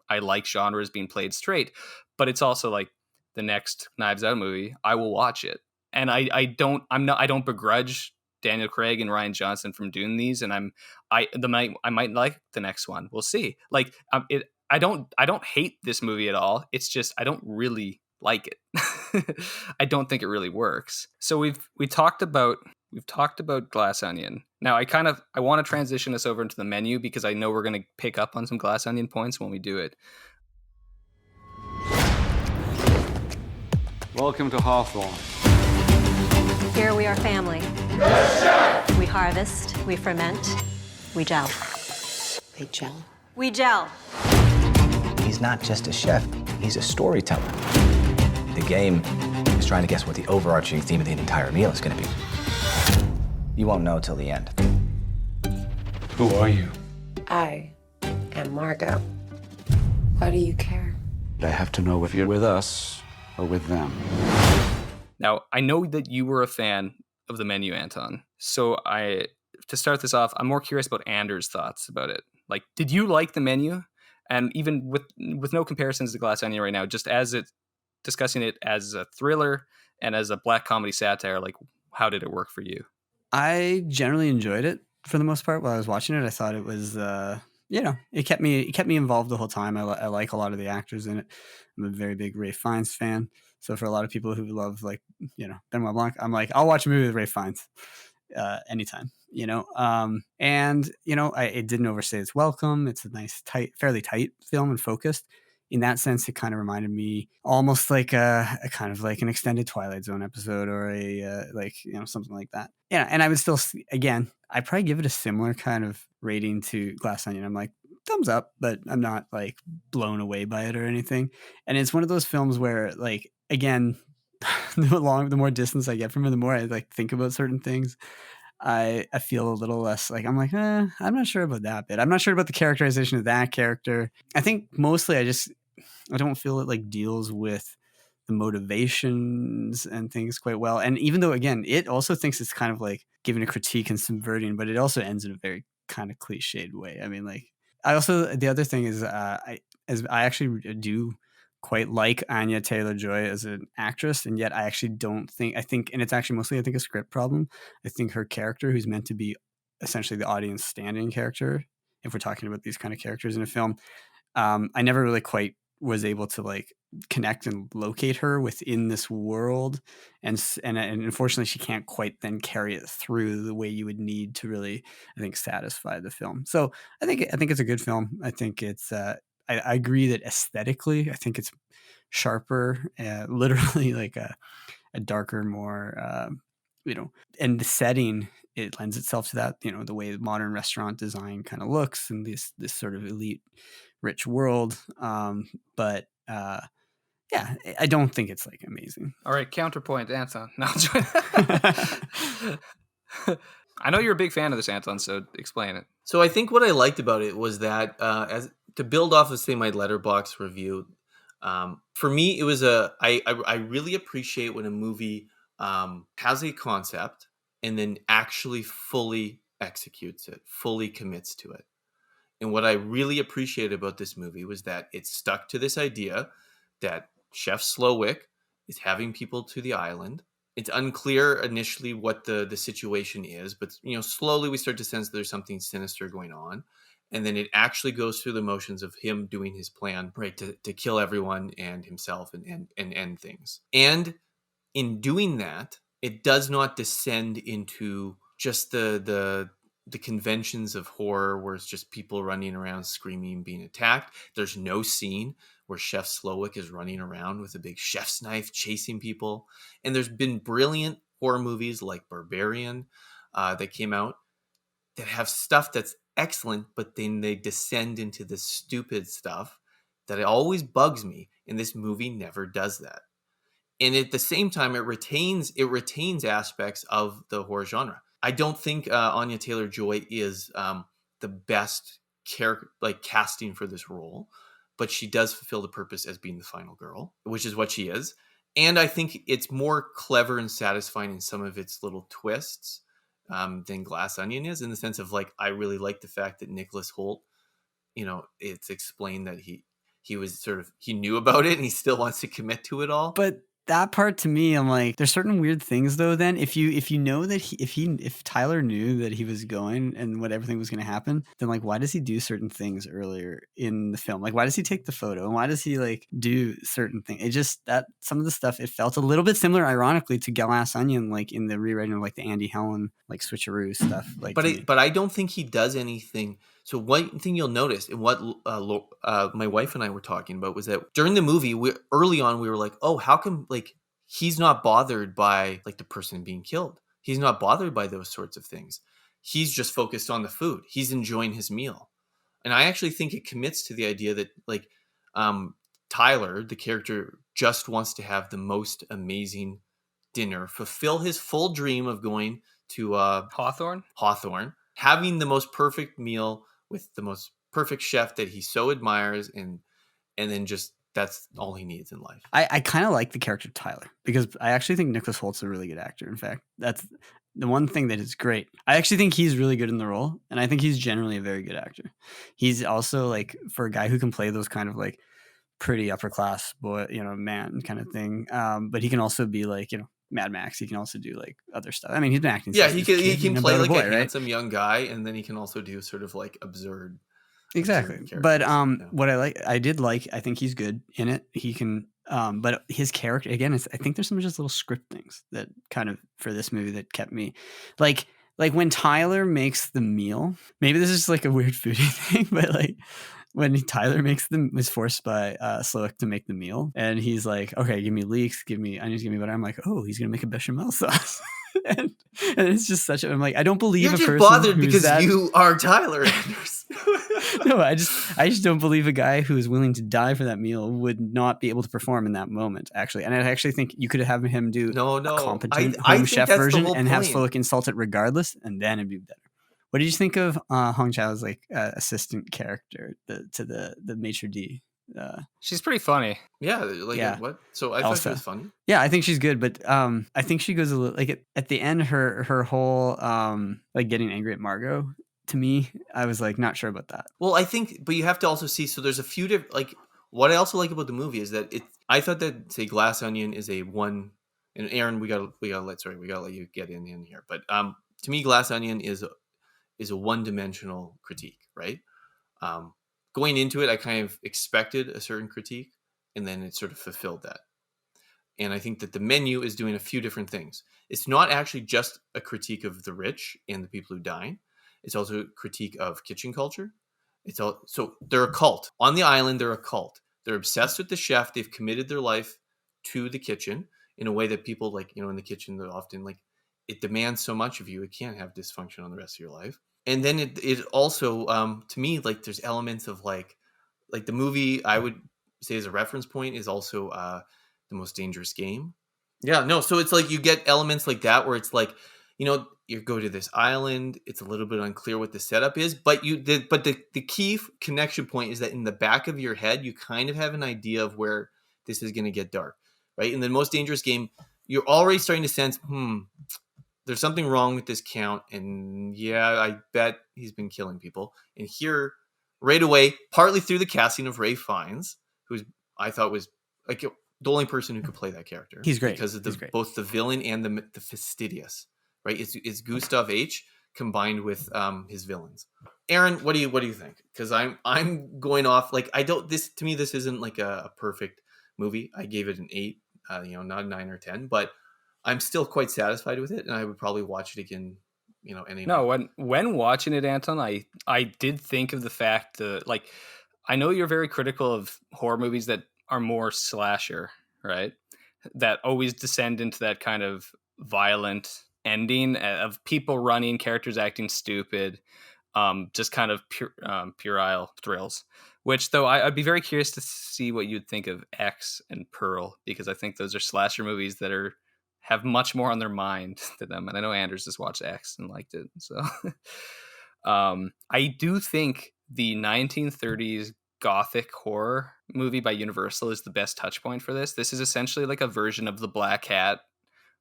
I like genres being played straight, but it's also like the next Knives Out movie. I will watch it, and I don't begrudge Daniel Craig and Rian Johnson from doing these, and I might like the next one. We'll see. Like I don't hate this movie at all. It's just I don't really like it. I don't think it really works. So we've talked about Glass Onion. Now I want to transition us over into the menu because I know we're going to pick up on some Glass Onion points when we do it. Welcome to Hawthorne. Here we are family. We harvest, we ferment, we gel. They gel. We gel. He's not just a chef, he's a storyteller. The game is trying to guess what the overarching theme of the entire meal is going to be. You won't know till the end. Who are you? I am Margot. Why do you care? I have to know if you're with us or with them. Now, I know that you were a fan of the menu, Anton. So to start this off, I'm more curious about Anders' thoughts about it. Like, did you like the menu? And even with no comparisons to Glass Onion right now, just as it discussing it as a thriller and as a black comedy satire, like how did it work for you? I generally enjoyed it for the most part while I was watching it. I thought it was, it kept me involved the whole time. I like a lot of the actors in it. I'm a very big Ralph Fiennes fan. So for a lot of people who love Benoit Blanc, I'm like, I'll watch a movie with Ralph Fiennes anytime, it didn't overstay its welcome. It's a nice, fairly tight film and focused. In that sense, it kind of reminded me almost like a kind of like an extended Twilight Zone episode or something like that. Yeah. And I would still, again, I probably give it a similar kind of rating to Glass Onion. I'm like, thumbs up, but I'm not like blown away by it or anything. And it's one of those films where, like, again, the more distance I get from it, the more I like think about certain things. I feel a little less like, I'm like, I'm not sure about that bit. I'm not sure about the characterization of that character. I think mostly I don't feel it like deals with the motivations and things quite well. And even though, again, it also thinks it's kind of like giving a critique and subverting, but it also ends in a very kind of cliched way. I mean, like, the other thing is I actually do quite like Anya Taylor-Joy as an actress, and yet I think, and it's actually mostly, I think, a script problem. I think her character, who's meant to be essentially the audience standing character, if we're talking about these kind of characters in a film, I never really quite was able to like connect and locate her within this world, and unfortunately she can't quite then carry it through the way you would need to really, I think, satisfy the film. So I think it's a good film. I think it's I agree that aesthetically I think it's sharper, literally like a darker, more and the setting, it lends itself to that, the way the modern restaurant design kind of looks and this sort of elite rich world, but yeah, I don't think it's like amazing. All right, counterpoint, Anton. No, I know you're a big fan of this, Anton, so explain it. So I think what I liked about it was that, as to build off of, say, my Letterboxd review, for me, it was I really appreciate when a movie has a concept and then actually fully executes it, fully commits to it. And what I really appreciated about this movie was that it stuck to this idea that Chef Slowick is having people to the island It's unclear initially what the situation is, but slowly we start to sense there's something sinister going on. And then it actually goes through the motions of him doing his plan, right, to kill everyone and himself and end things. And in doing that, it does not descend into just the conventions of horror where it's just people running around screaming, being attacked. There's no scene where Chef Slowick is running around with a big chef's knife chasing people. And there's been brilliant horror movies like Barbarian that came out that have stuff that's excellent, but then they descend into this stupid stuff that always bugs me. And this movie never does that. And at the same time, it retains aspects of the horror genre. I don't think Anya Taylor-Joy is the best casting for this role, but she does fulfill the purpose as being the final girl, which is what she is. And I think it's more clever and satisfying in some of its little twists than Glass Onion is, in the sense of I really like the fact that Nicholas Hoult, it's explained that he was he knew about it and he still wants to commit to it all. But that part to me, I'm like, there's certain weird things though. Then if you know that if Tyler knew that he was going and what everything was going to happen, then why does he do certain things earlier in the film? Why does he take the photo and why does he do certain things? It just that some of the stuff, it felt a little bit similar, ironically, to Glass Onion, in the rewriting of the Andy Helen switcheroo stuff. But I don't think he does anything. So one thing you'll notice, and what my wife and I were talking about, was that during the movie, early on, we were like, oh, how come he's not bothered by the person being killed? He's not bothered by those sorts of things. He's just focused on the food. He's enjoying his meal. And I actually think it commits to the idea that Tyler, the character, just wants to have the most amazing dinner, fulfill his full dream of going to Hawthorne, having the most perfect meal with the most perfect chef that he so admires, and then just that's all he needs in life. I kind of like the character Tyler because I actually think Nicholas Holt's a really good actor. In fact, that's the one thing that is great. I actually think he's really good in the role, and I think he's generally a very good actor. He's also for a guy who can play those kind of pretty upper class boy, man kind of thing. But he can also be Mad Max. He can also do other stuff. I mean, he's been acting. Yeah, he can play a handsome young guy, and then he can also do sort of absurd. Exactly. But what I think he's good in it. He can. But his character again, I think there's some just little script things that kind of for this movie that kept me like when Tyler makes the meal. Maybe this is a weird foodie thing, but when Tyler is forced by Slowick to make the meal, and he's like, "Okay, give me leeks, onions, give me butter." I'm like, "Oh, he's gonna make a bechamel sauce," and it's just I'm like, I don't believe you're a person just bothered because that... you are Tyler Anders. No, I just don't believe a guy who is willing to die for that meal would not be able to perform in that moment. Actually, and I actually think you could have him do a competent home chef version and have Slowick insult it regardless, and then it'd be better. What did you think of Hong Chau's assistant character to the maitre d'? She's pretty funny. Yeah, what? So I thought she was funny. Yeah, I think she's good, but I think she goes a little at the end. Her whole getting angry at Margot. To me, I was not sure about that. Well, I think, but you have to also see. So there's a few different what I also like about the movie is that I thought that say Glass Onion is a one. And Aaron, we gotta let you get in here. But to me, Glass Onion is a one-dimensional critique, right? Going into it, I kind of expected a certain critique, and then it sort of fulfilled that. And I think that the menu is doing a few different things. It's not actually just a critique of the rich and the people who dine. It's also a critique of kitchen culture. So they're a cult. On the island, they're a cult. They're obsessed with the chef. They've committed their life to the kitchen in a way that people in the kitchen, they're often it demands so much of you. It can't have dysfunction on the rest of your life. And then it also, to me, there's elements of the movie I would say as a reference point is also The Most Dangerous Game. Yeah, no. So it's you get elements like that where it's you go to this island. It's a little bit unclear what the setup is, but the key connection point is that in the back of your head, you kind of have an idea of where this is going to get dark, right? In The Most Dangerous Game, you're already starting to sense, there's something wrong with this count, and yeah, I bet he's been killing people. And here, right away, partly through the casting of Ralph Fiennes, who I thought was the only person who could play that character. He's great. Because of He's great. both the villain and the fastidious, right? It's Gustav H combined with his villains. Aaron, what do you think? Because I'm going off like to me this isn't like a perfect movie. I gave it an 8, not a 9 or 10, but I'm still quite satisfied with it, and I would probably watch it again. Any night. When watching it, Anton, I did think of the fact that, like, I know you're very critical of horror movies that are more slasher, right? That always descend into that kind of violent ending of people running, characters acting stupid, just kind of puerile thrills. Which, though, I'd be very curious to see what you'd think of X and Pearl, because I think those are slasher movies that have much more on their mind to them. And I know Anders just watched X and liked it. So I do think the 1930s gothic horror movie by Universal is the best touch point for this. This is essentially like a version of The Black Hat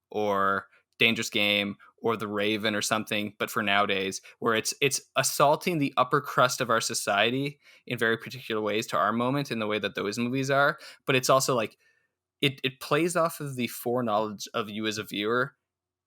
or Dangerous Game or The Raven or something, but for nowadays, where it's assaulting the upper crust of our society in very particular ways to our moment in the way that those movies are. But it's also like, it plays off of the foreknowledge of you as a viewer,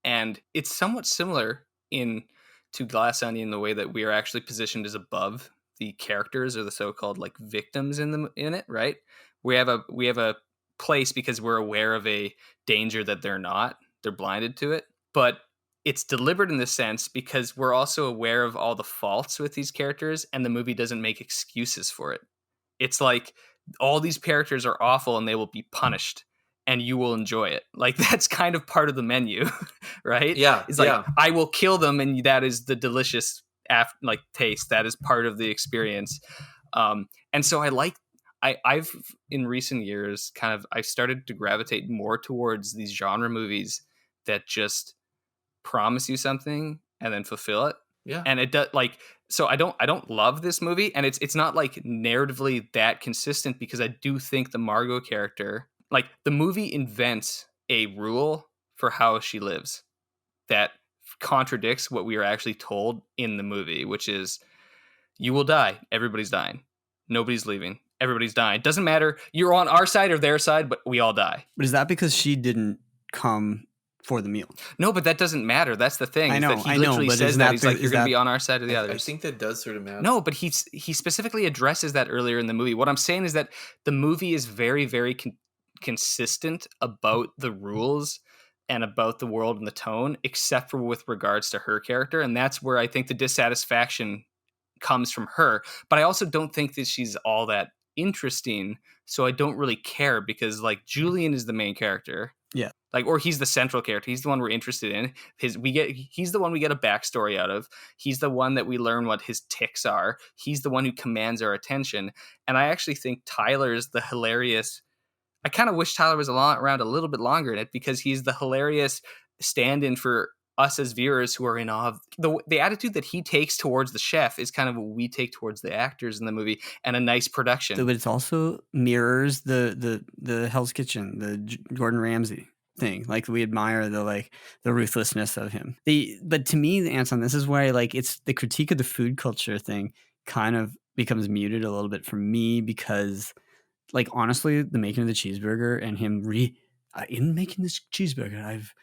and it's somewhat similar to Glass Onion in the way that we are actually positioned as above the characters or the so-called like victims in it, right? We have a place because we're aware of a danger that they're blinded to it, but it's deliberate in this sense because we're also aware of all the faults with these characters, and the movie doesn't make excuses for it. It's like, all these characters are awful and they will be punished and you will enjoy it. Like, that's kind of part of the menu, right? Yeah. It's like, I will kill them, and that is the delicious taste. That is part of the experience. And so I've in recent years I've started to gravitate more towards these genre movies that just promise you something and then fulfill it. Yeah. And it does, like, so I don't love this movie, and it's not like narratively that consistent, because I do think the Margot character, like, the movie invents a rule for how she lives that contradicts what we are actually told in the movie, which is, you will die. Everybody's dying. Nobody's leaving. Everybody's dying. Doesn't matter. You're on our side or their side, but we all die. But is that because she didn't come for the meal? No, but that doesn't matter. That's the thing. I know. He literally says that. He's like, you're going to be on our side or the others. I think that does sort of matter. No, but he specifically addresses that earlier in the movie. What I'm saying is that the movie is very, very consistent about the rules and about the world and the tone, except for with regards to her character. And that's where I think the dissatisfaction comes from her. But I also don't think that she's all that interesting. So I don't really care, because, like, Julian is the main character. Yeah. Like, or he's the central character. He's the one we're interested in. He's the one we get a backstory out of. He's the one that we learn what his tics are. He's the one who commands our attention. And I actually think Tyler's the hilarious. I kind of wish Tyler was around a little bit longer in it, because he's the hilarious stand-in for us as viewers who are in awe of the attitude that he takes towards the chef is kind of what we take towards the actors in the movie, and a nice production. But it's also mirrors the Hell's Kitchen, the Gordon Ramsay thing. Like, we admire the ruthlessness of him. But to me, Anton, this is where it's the critique of the food culture thing kind of becomes muted a little bit for me, because, like, honestly, the making of the cheeseburger and him in making this cheeseburger, I've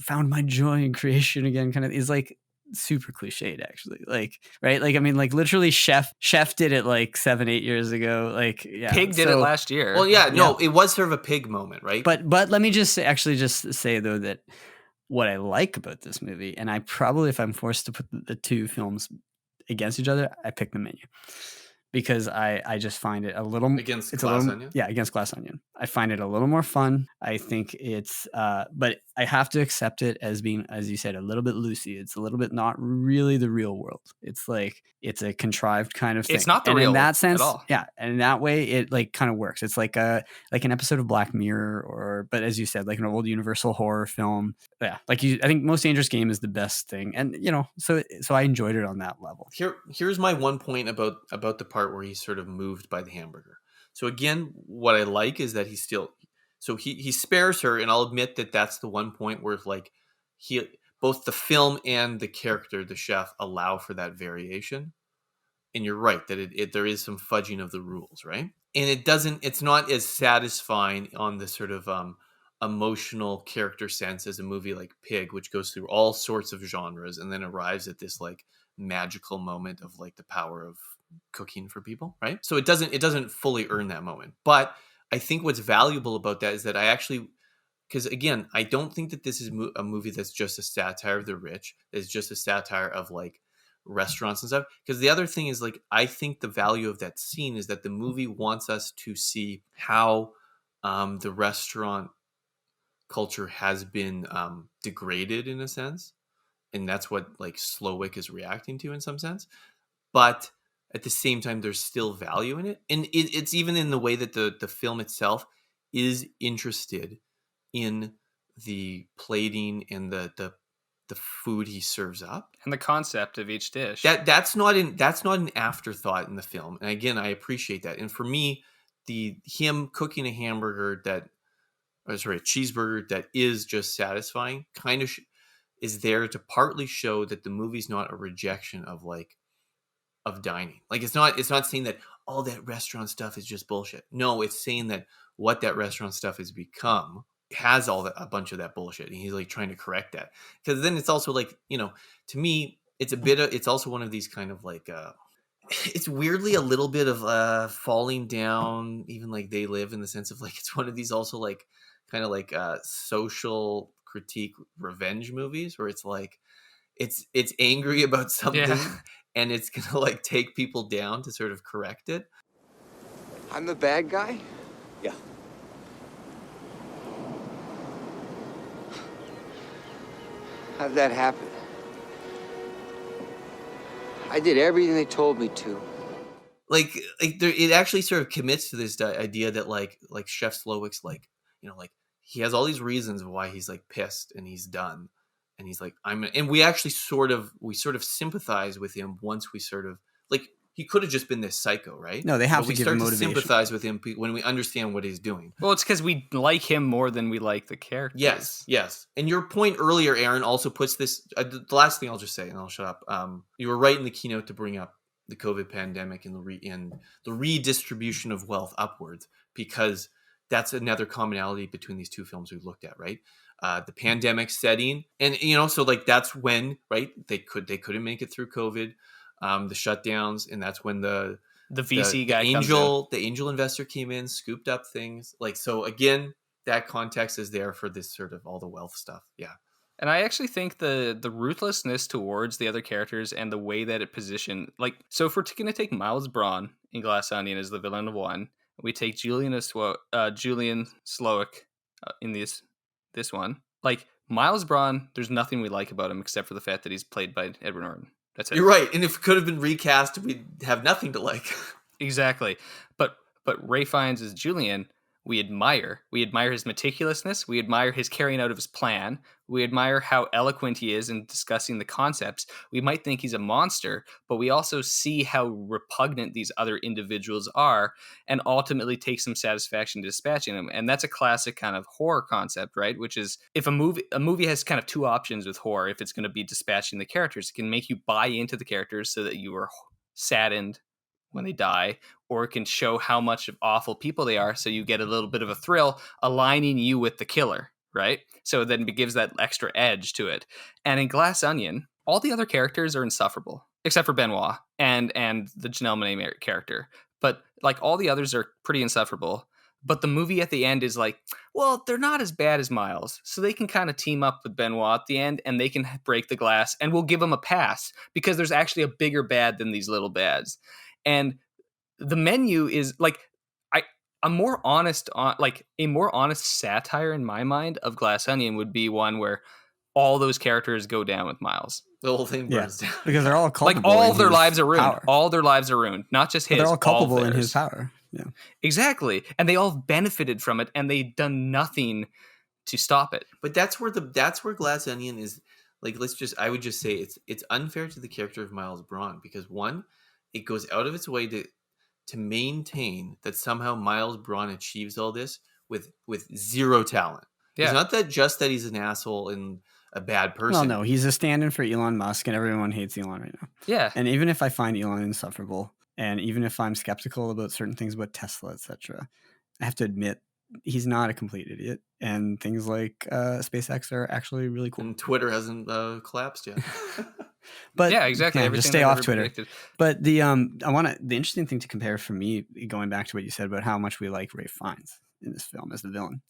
found my joy in creation again, kind of is like super cliched, actually. Like, right? Like, I mean, like, literally chef did it like 7-8 years ago. Like, yeah, Pig did it last year. Well, it was sort of a Pig moment, right? But let me just say though that what I like about this movie, and I probably, if I'm forced to put the two films against each other, I pick the menu. Because I just find it a little against Glass Onion. Yeah, against Glass Onion. I find it a little more fun. I think it's but I have to accept it as being, as you said, a little bit loosey. It's a little bit not really the real world. It's like it's a contrived kind of thing. It's not the and real in that world sense, at all. Yeah, and in that way, it like kind of works. It's like an episode of Black Mirror, but as you said, like an old Universal horror film. Yeah, I think Most Dangerous Game is the best thing, and so I enjoyed it on that level. Here's my one point about the part where he's sort of moved by the hamburger. So again, what I like is that he spares her, and I'll admit that that's the one point where, like, both the film and the character, the chef, allow for that variation. And you're right that there is some fudging of the rules, right? it's not as satisfying on the sort of emotional character sense as a movie like Pig, which goes through all sorts of genres and then arrives at this like magical moment of like the power of cooking for people, right? So it doesn't fully earn that moment. But I think what's valuable about that is that I actually, because again, I don't think that this is a movie that's just a satire of the rich. It's just a satire of like restaurants and stuff. Because the other thing is like, I think the value of that scene is that the movie wants us to see how the restaurant culture has been degraded in a sense. And that's what like Slowick is reacting to in some sense. But at the same time, there's still value in it. And it's even in the way that the film itself is interested in the plating and the food he serves up. And the concept of each dish. That's not an afterthought in the film. And again, I appreciate that. And for me, him cooking a cheeseburger that is just satisfying kind of is there to partly show that the movie's not a rejection of dining. Like it's not saying that all that restaurant stuff is just bullshit. No, it's saying that what that restaurant stuff has become has a bunch of that bullshit, and he's like trying to correct that. Because then it's also like, to me, it's also one of these kind of like it's weirdly a little bit of falling down, even like They Live, in the sense of like it's one of these also like kind of like social critique revenge movies where it's like it's angry about something and it's gonna like take people down to sort of correct it. I'm the bad guy? Yeah. How'd that happen? I did everything they told me to. Like it actually sort of commits to this idea that like Chef Slowick's like, he has all these reasons why he's like pissed and he's done. And he's like, and we actually sort of sympathize with him once we sort of like, he could have just been this psycho, right? No, they have to give him motivation. We start to sympathize with him when we understand what he's doing. Well, it's because we like him more than we like the characters. Yes. And your point earlier, Aaron, also puts this, the last thing I'll just say, and I'll shut up. You were right in the keynote to bring up the COVID pandemic and the redistribution of wealth upwards, because that's another commonality between these two films we've looked at, right? The pandemic setting, and so like that's when, right, they couldn't make it through COVID, the shutdowns, and that's when the VC guy the angel investor came in, scooped up things. Like, so again, that context is there for this sort of all the wealth stuff. Yeah. And I actually think the ruthlessness towards the other characters and the way that it positioned, like, so if we're going to take Miles Braun in Glass Onion as the villain of one, we take Julian Slowick in this one. Like, Miles Braun, there's nothing we like about him except for the fact that he's played by Edward Norton. That's it. You're right. And if it could have been recast, we'd have nothing to like. Exactly. But Ralph Fiennes as Julian, we admire. We admire his meticulousness. We admire his carrying out of his plan. We admire how eloquent he is in discussing the concepts. We might think he's a monster, but we also see how repugnant these other individuals are and ultimately take some satisfaction dispatching them. And that's a classic kind of horror concept, right? Which is, if a movie has kind of two options with horror, if it's going to be dispatching the characters, it can make you buy into the characters so that you are saddened when they die, or it can show how much of awful people they are, so you get a little bit of a thrill aligning you with the killer, right? So then it gives that extra edge to it. And in Glass Onion, all the other characters are insufferable, except for Benoit and the Janelle Monáe character. But like, all the others are pretty insufferable. But the movie at the end is like, well, they're not as bad as Miles, so they can kind of team up with Benoit at the end, and they can break the glass, and we'll give them a pass because there's actually a bigger bad than these little bads. And the menu is like a more honest satire in my mind of Glass Onion would be one where all those characters go down with Miles. The whole thing burns down because they're all culpable. Like, all their lives are ruined. Power. All their lives are ruined, not just his. But they're all culpable in his power. Yeah, exactly, and they all benefited from it, and they've done nothing to stop it. But that's where Glass Onion is. Like, I would just say it's unfair to the character of Miles Braun, because one, it goes out of its way to maintain that somehow Miles Braun achieves all this with zero talent. Yeah. It's not that he's an asshole and a bad person. No, he's a stand-in for Elon Musk, and everyone hates Elon right now. Yeah. And even if I find Elon insufferable, And even if I'm skeptical about certain things about Tesla, etc., I have to admit he's not a complete idiot. And things like SpaceX are actually really cool. And Twitter hasn't collapsed yet. But yeah, exactly. just stay off Twitter. But the interesting thing to compare for me, going back to what you said about how much we like Ralph Fiennes in this film as the villain,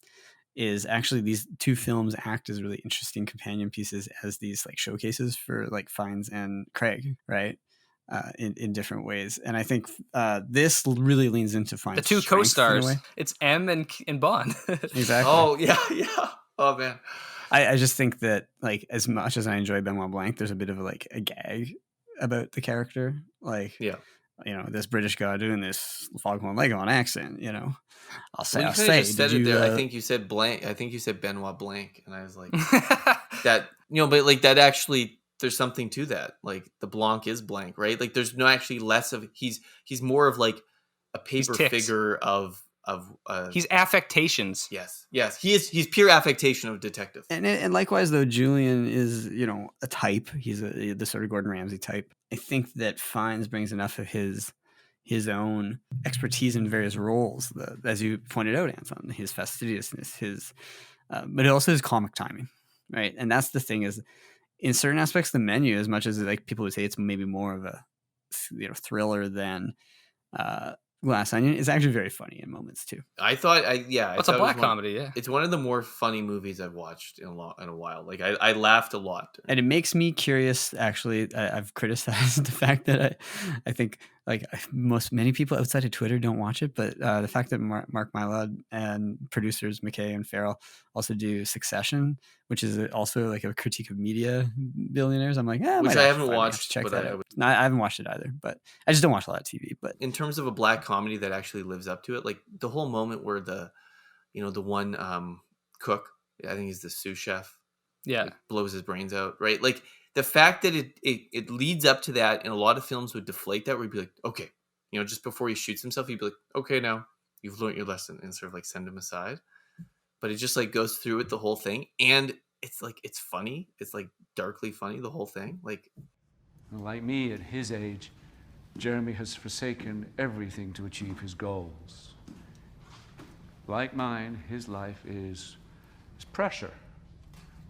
is actually these two films act as really interesting companion pieces as these like showcases for like Fiennes and Craig, right? In different ways. And I think this really leans into Fiennes' the two strength in a co-stars. way. It's M and Bond. Exactly. Oh yeah. Oh man. I just think that like as much as I enjoy Benoit Blanc, there's a bit of like a gag about the character. Like, this British guy doing this Foghorn Leghorn accent, I'll say, said it there. I think you said Blanc. I think you said Benoit Blanc, and I was like, that, but like that actually, there's something to that. Like the Blanc is blank, right? Like there's no actually less of he's more of like a paper figure of he's affectations. Yes. He's pure affectation of detective. And likewise, though, Julian is a type. He's the sort of Gordon Ramsay type. I think that Fiennes brings enough of his own expertise in various roles, as you pointed out, Anton, his fastidiousness, but also his comic timing, right? And that's the thing is, in certain aspects, the Menu, as much as like people would say it's maybe more of a thriller than Glass Onion, is actually very funny in moments too. I thought, it's a black comedy. Yeah, it's one of the more funny movies I've watched in a while. Like I laughed a lot, and it makes me curious. Actually, I've criticized the fact that I think like many people outside of Twitter don't watch it, but the fact that Mark Mylod and producers McKay and Farrell also do Succession, which is also like a critique of media billionaires. I'm like, which I haven't watched. Check that out. No, I haven't watched it either, but I just don't watch a lot of TV. But in terms of a black comedy that actually lives up to it, like the whole moment where the one cook, I think he's the sous chef, like, blows his brains out, right? Like the fact that it leads up to that, and a lot of films would deflate that, where you'd be like, okay, just before he shoots himself, he'd be like, okay, now you've learned your lesson, and sort of like send him aside. But it just like goes through with the whole thing, and it's like it's funny. It's like darkly funny, the whole thing. Like me at his age, Jeremy has forsaken everything to achieve his goals. Like mine, his life is pressure.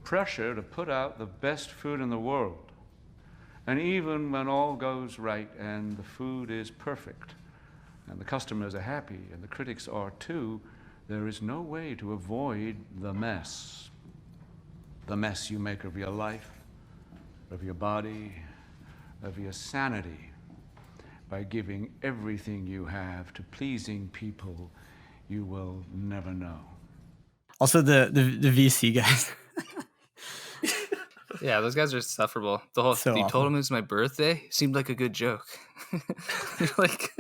Pressure to put out the best food in the world. And even when all goes right and the food is perfect, and the customers are happy, and the critics are too, there is no way to avoid the mess. The mess you make of your life, of your body, of your sanity, by giving everything you have to pleasing people you will never know. Also, the VC guys. Yeah, those guys are insufferable. The whole you told him it was my birthday seemed like a good joke. Like,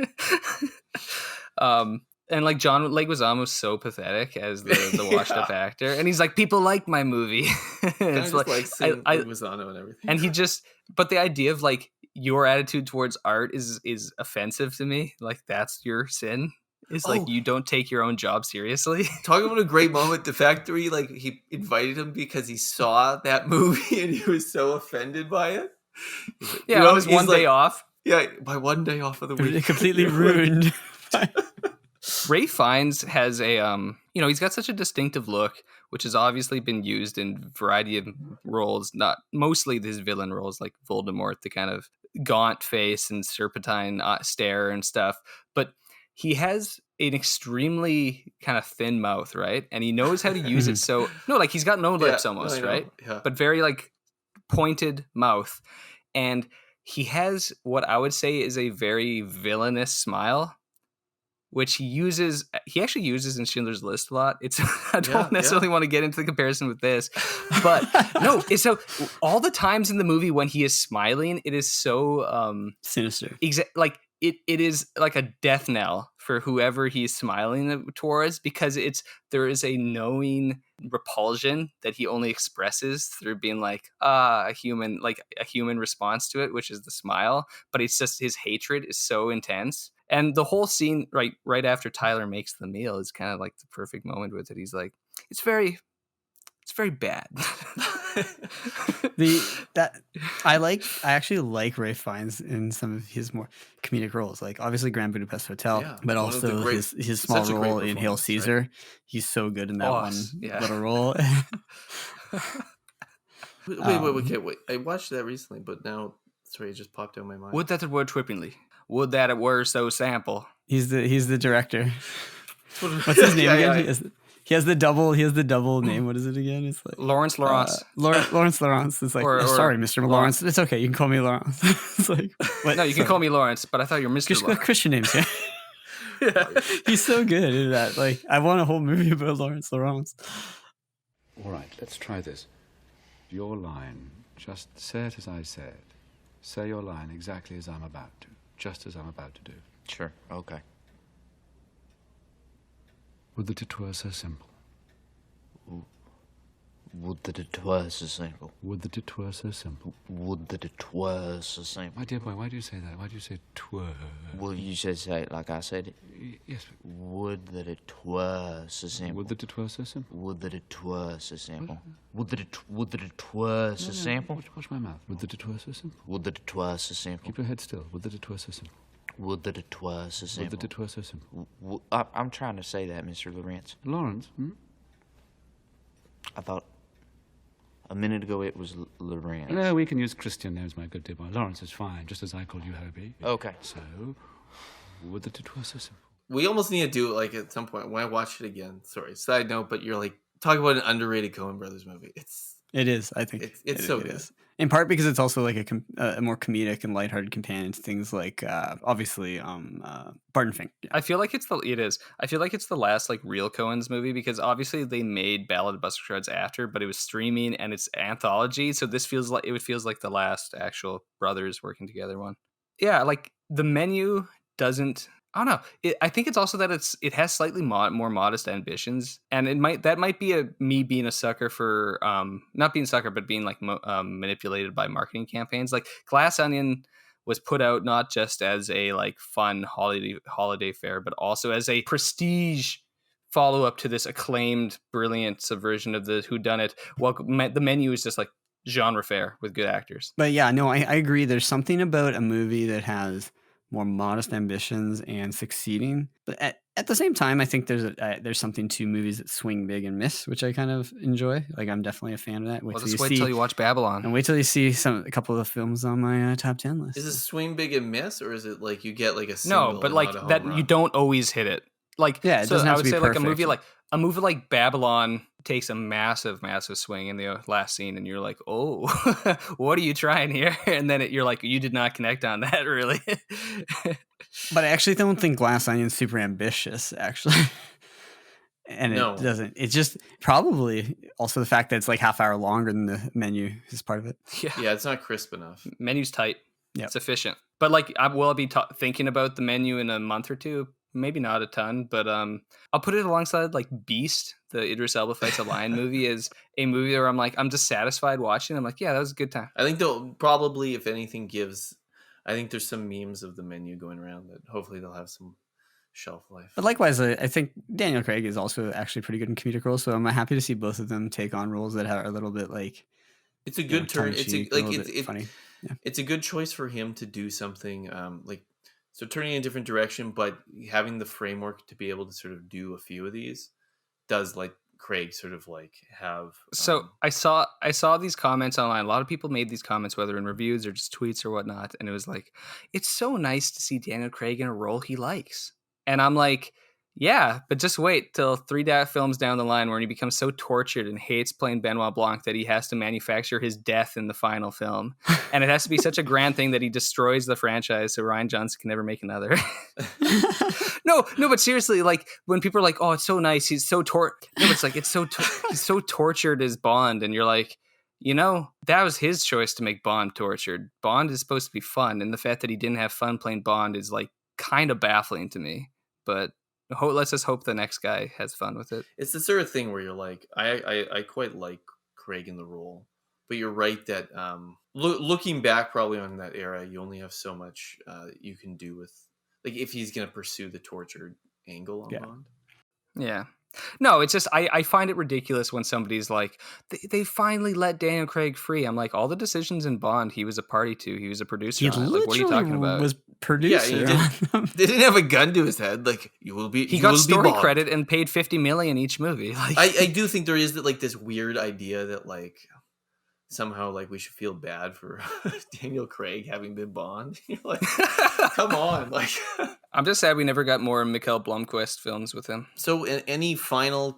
and like John Leguizamo was so pathetic as the washed up actor, and he's like, people like my movie. It's like Leguizamo and everything. And but the idea of like your attitude towards art is offensive to me. Like that's your sin. It's like you don't take your own job seriously. Talking about a great moment, the fact that he invited him because he saw that movie and he was so offended by it. Like, yeah, on his one day off. Yeah, by 1 day off of the week. Completely ruined. Ralph Fiennes has a he's got such a distinctive look, which has obviously been used in a variety of roles, not mostly his villain roles like Voldemort, the kind of gaunt face and serpentine stare and stuff. But he has an extremely kind of thin mouth, right? And he knows how to use it. So he's got no lips almost, right? Yeah. But very like pointed mouth. And he has what I would say is a very villainous smile, which he actually uses in Schindler's List a lot. I don't necessarily want to get into the comparison with this, but no, it's so all the times in the movie when he is smiling, it is so sinister. Like it is like a death knell for whoever he's smiling towards, because there is a knowing repulsion that he only expresses through being like a human response to it, which is the smile. But it's just his hatred is so intense. And the whole scene right after Tyler makes the meal is kind of like the perfect moment with it. He's like, it's very very bad. I actually like Ralph Fiennes in some of his more comedic roles, like obviously Grand Budapest Hotel, but also his small role in Hail Caesar. Right? He's so good in that little role. Wait. I watched that recently, but now it just popped out of my mind. Would that it were trippingly. Would that it were so sample. He's the director. What's his name again? He has the double name. What is it again? It's like Lawrence Lawrence. Lawrence Lawrence. It's like sorry, Mr. Lawrence. It's okay. You can call me Lawrence. It's like no, you can call me Lawrence, but I thought you were Mr. Lawrence. Christian names, yeah. Yeah. He's so good at that. Like I want a whole movie about Lawrence Lawrence. All right, let's try this. Your line, just say it as I say it. Say your line exactly as I'm about to. Just as I'm about to do. Sure, okay. Would that it were so simple. Would that it were so simple. Would that it were so simple. Would that it were so simple. My dear boy, why do you say that? Why do you say twere? Well, you should say it like I said it. Yes. Would that it were so simple. Would that it were so simple. Would that it were so simple. Would that it were so simple. Watch my mouth. Would that it were so simple. Would that it were so simple. Keep your head still. Would that it were so simple. Would that it were so simple. Would that it were so simple. I'm trying to say that, Mr. Lawrence. Lawrence? I thought a minute ago it was Lawrence. No, we can use Christian names, my good dear boy. Lawrence is fine, just as I call you Hobie. Okay. So, would that it were so simple. We almost need to do it like at some point when I watch it again. Sorry, side note, but you're like talk about an underrated Coen Brothers movie. It is. I think it's so good. Is. In part because it's also like a more comedic and lighthearted companion to things like obviously Barton Fink. Yeah. I feel like it's the last like real Coen's movie because obviously they made Ballad of Buster Scruggs after, but it was streaming and it's anthology, so this feels like the last actual brothers working together one. Yeah, like the menu doesn't. I don't know. I think it's also that it has slightly more modest ambitions, and that might be me being a sucker for not being a sucker, but being like manipulated by marketing campaigns. Like Glass Onion was put out not just as a like fun holiday fare, but also as a prestige follow up to this acclaimed, brilliant subversion of the whodunit. Well, the menu is just like genre fare with good actors. But yeah, no, I agree. There's something about a movie that has more modest ambitions and succeeding, but at the same time, I think there's something to movies that swing big and miss, which I kind of enjoy. Like I'm definitely a fan of that. Wait till you watch Babylon, and wait till you see a couple of the films on my top 10 list. Is it swing big and miss, or is it like you get like a single? No, but like that you don't always hit it. Like yeah, it doesn't have to be perfect. Like a movie like Babylon takes a massive swing in the last scene, and you're like, oh, what are you trying here? And then you're like, you did not connect on that, really. But I actually don't think Glass Onion's super ambitious, actually. And it doesn't. It's just probably also the fact that it's like half hour longer than the menu is part of it. Yeah, it's not crisp enough. Menu's tight. Yeah, it's efficient. But like, will I be thinking about the menu in a month or two? Maybe not a ton, but I'll put it alongside like Beast, the Idris Elba fights a lion movie, as a movie where I'm like, I'm just satisfied watching. I'm like, yeah, that was a good time. I think they'll probably, if anything, I think there's some memes of the menu going around that hopefully they'll have some shelf life. But likewise, I think Daniel Craig is also actually pretty good in comedic roles, so I'm happy to see both of them take on roles that are a little bit like. It's a good turn. It's funny. Yeah. It's a good choice for him to do something like. So turning in a different direction, but having the framework to be able to sort of do a few of these does like Craig sort of like have. So I saw these comments online. A lot of people made these comments, whether in reviews or just tweets or whatnot. And it was like, it's so nice to see Daniel Craig in a role he likes. And I'm like, yeah, but just wait till 3 films down the line where he becomes so tortured and hates playing Benoit Blanc that he has to manufacture his death in the final film. And it has to be such a grand thing that he destroys the franchise so Rian Johnson can never make another. No, but seriously, like when people are like, oh, it's so nice. He's so it's like, he's so tortured as Bond. And you're like, that was his choice to make Bond tortured. Bond is supposed to be fun. And the fact that he didn't have fun playing Bond is like kind of baffling to me, but let's just hope the next guy has fun with it. It's the sort of thing where you're like, I quite like Craig in the role, but you're right that looking back probably on that era, you only have so much you can do with like if he's going to pursue the tortured angle on Bond. Yeah. No, it's just I find it ridiculous when somebody's like, they finally let Daniel Craig free. I'm like, all the decisions in Bond he was a party to. He was a producer. He on it. Like, what are you talking about? was producer. Yeah, they didn't have a gun to his head. Like, you will be. He got story credit and paid $50 million each movie. Like, I do think there is like this weird idea that like somehow like we should feel bad for Daniel Craig having been Bond. You're like, come on, like. I'm just sad we never got more Mikhail Blomkvist films with him. So, any final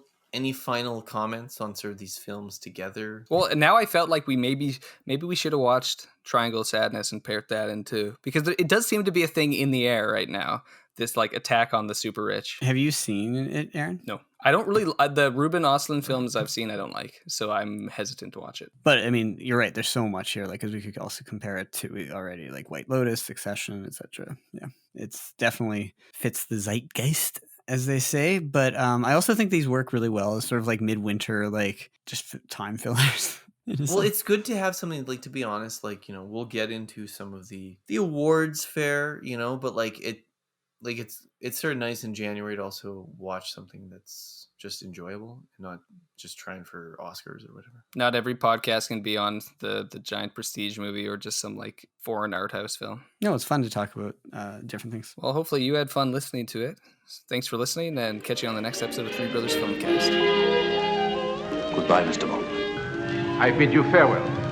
comments on sort of these films together? Well, now I felt like maybe we should have watched Triangle of Sadness and paired that into, because it does seem to be a thing in the air right now. This like attack on the super rich. Have you seen it, Aaron? No, I don't really. The Ruben Östlund films I've seen, I don't like, so I'm hesitant to watch it. But I mean, you're right. There's so much here, like, because we could also compare it to already, like White Lotus, Succession, etc. Yeah, it's definitely fits the zeitgeist, as they say. But I also think these work really well as sort of like midwinter, like just time fillers. Well, it's good to have something like, to be honest, like, you know, we'll get into some of the awards fair, you know, but like it's sort of nice in January to also watch something that's just enjoyable and not just trying for Oscars or whatever. Not every podcast can be on the giant prestige movie or just some like foreign art house film. No, it's fun to talk about different things. Well, hopefully you had fun listening to it. Thanks for listening, and catch you on the next episode of Three Brothers Filmcast. Goodbye, Mr. Bond. I bid you farewell.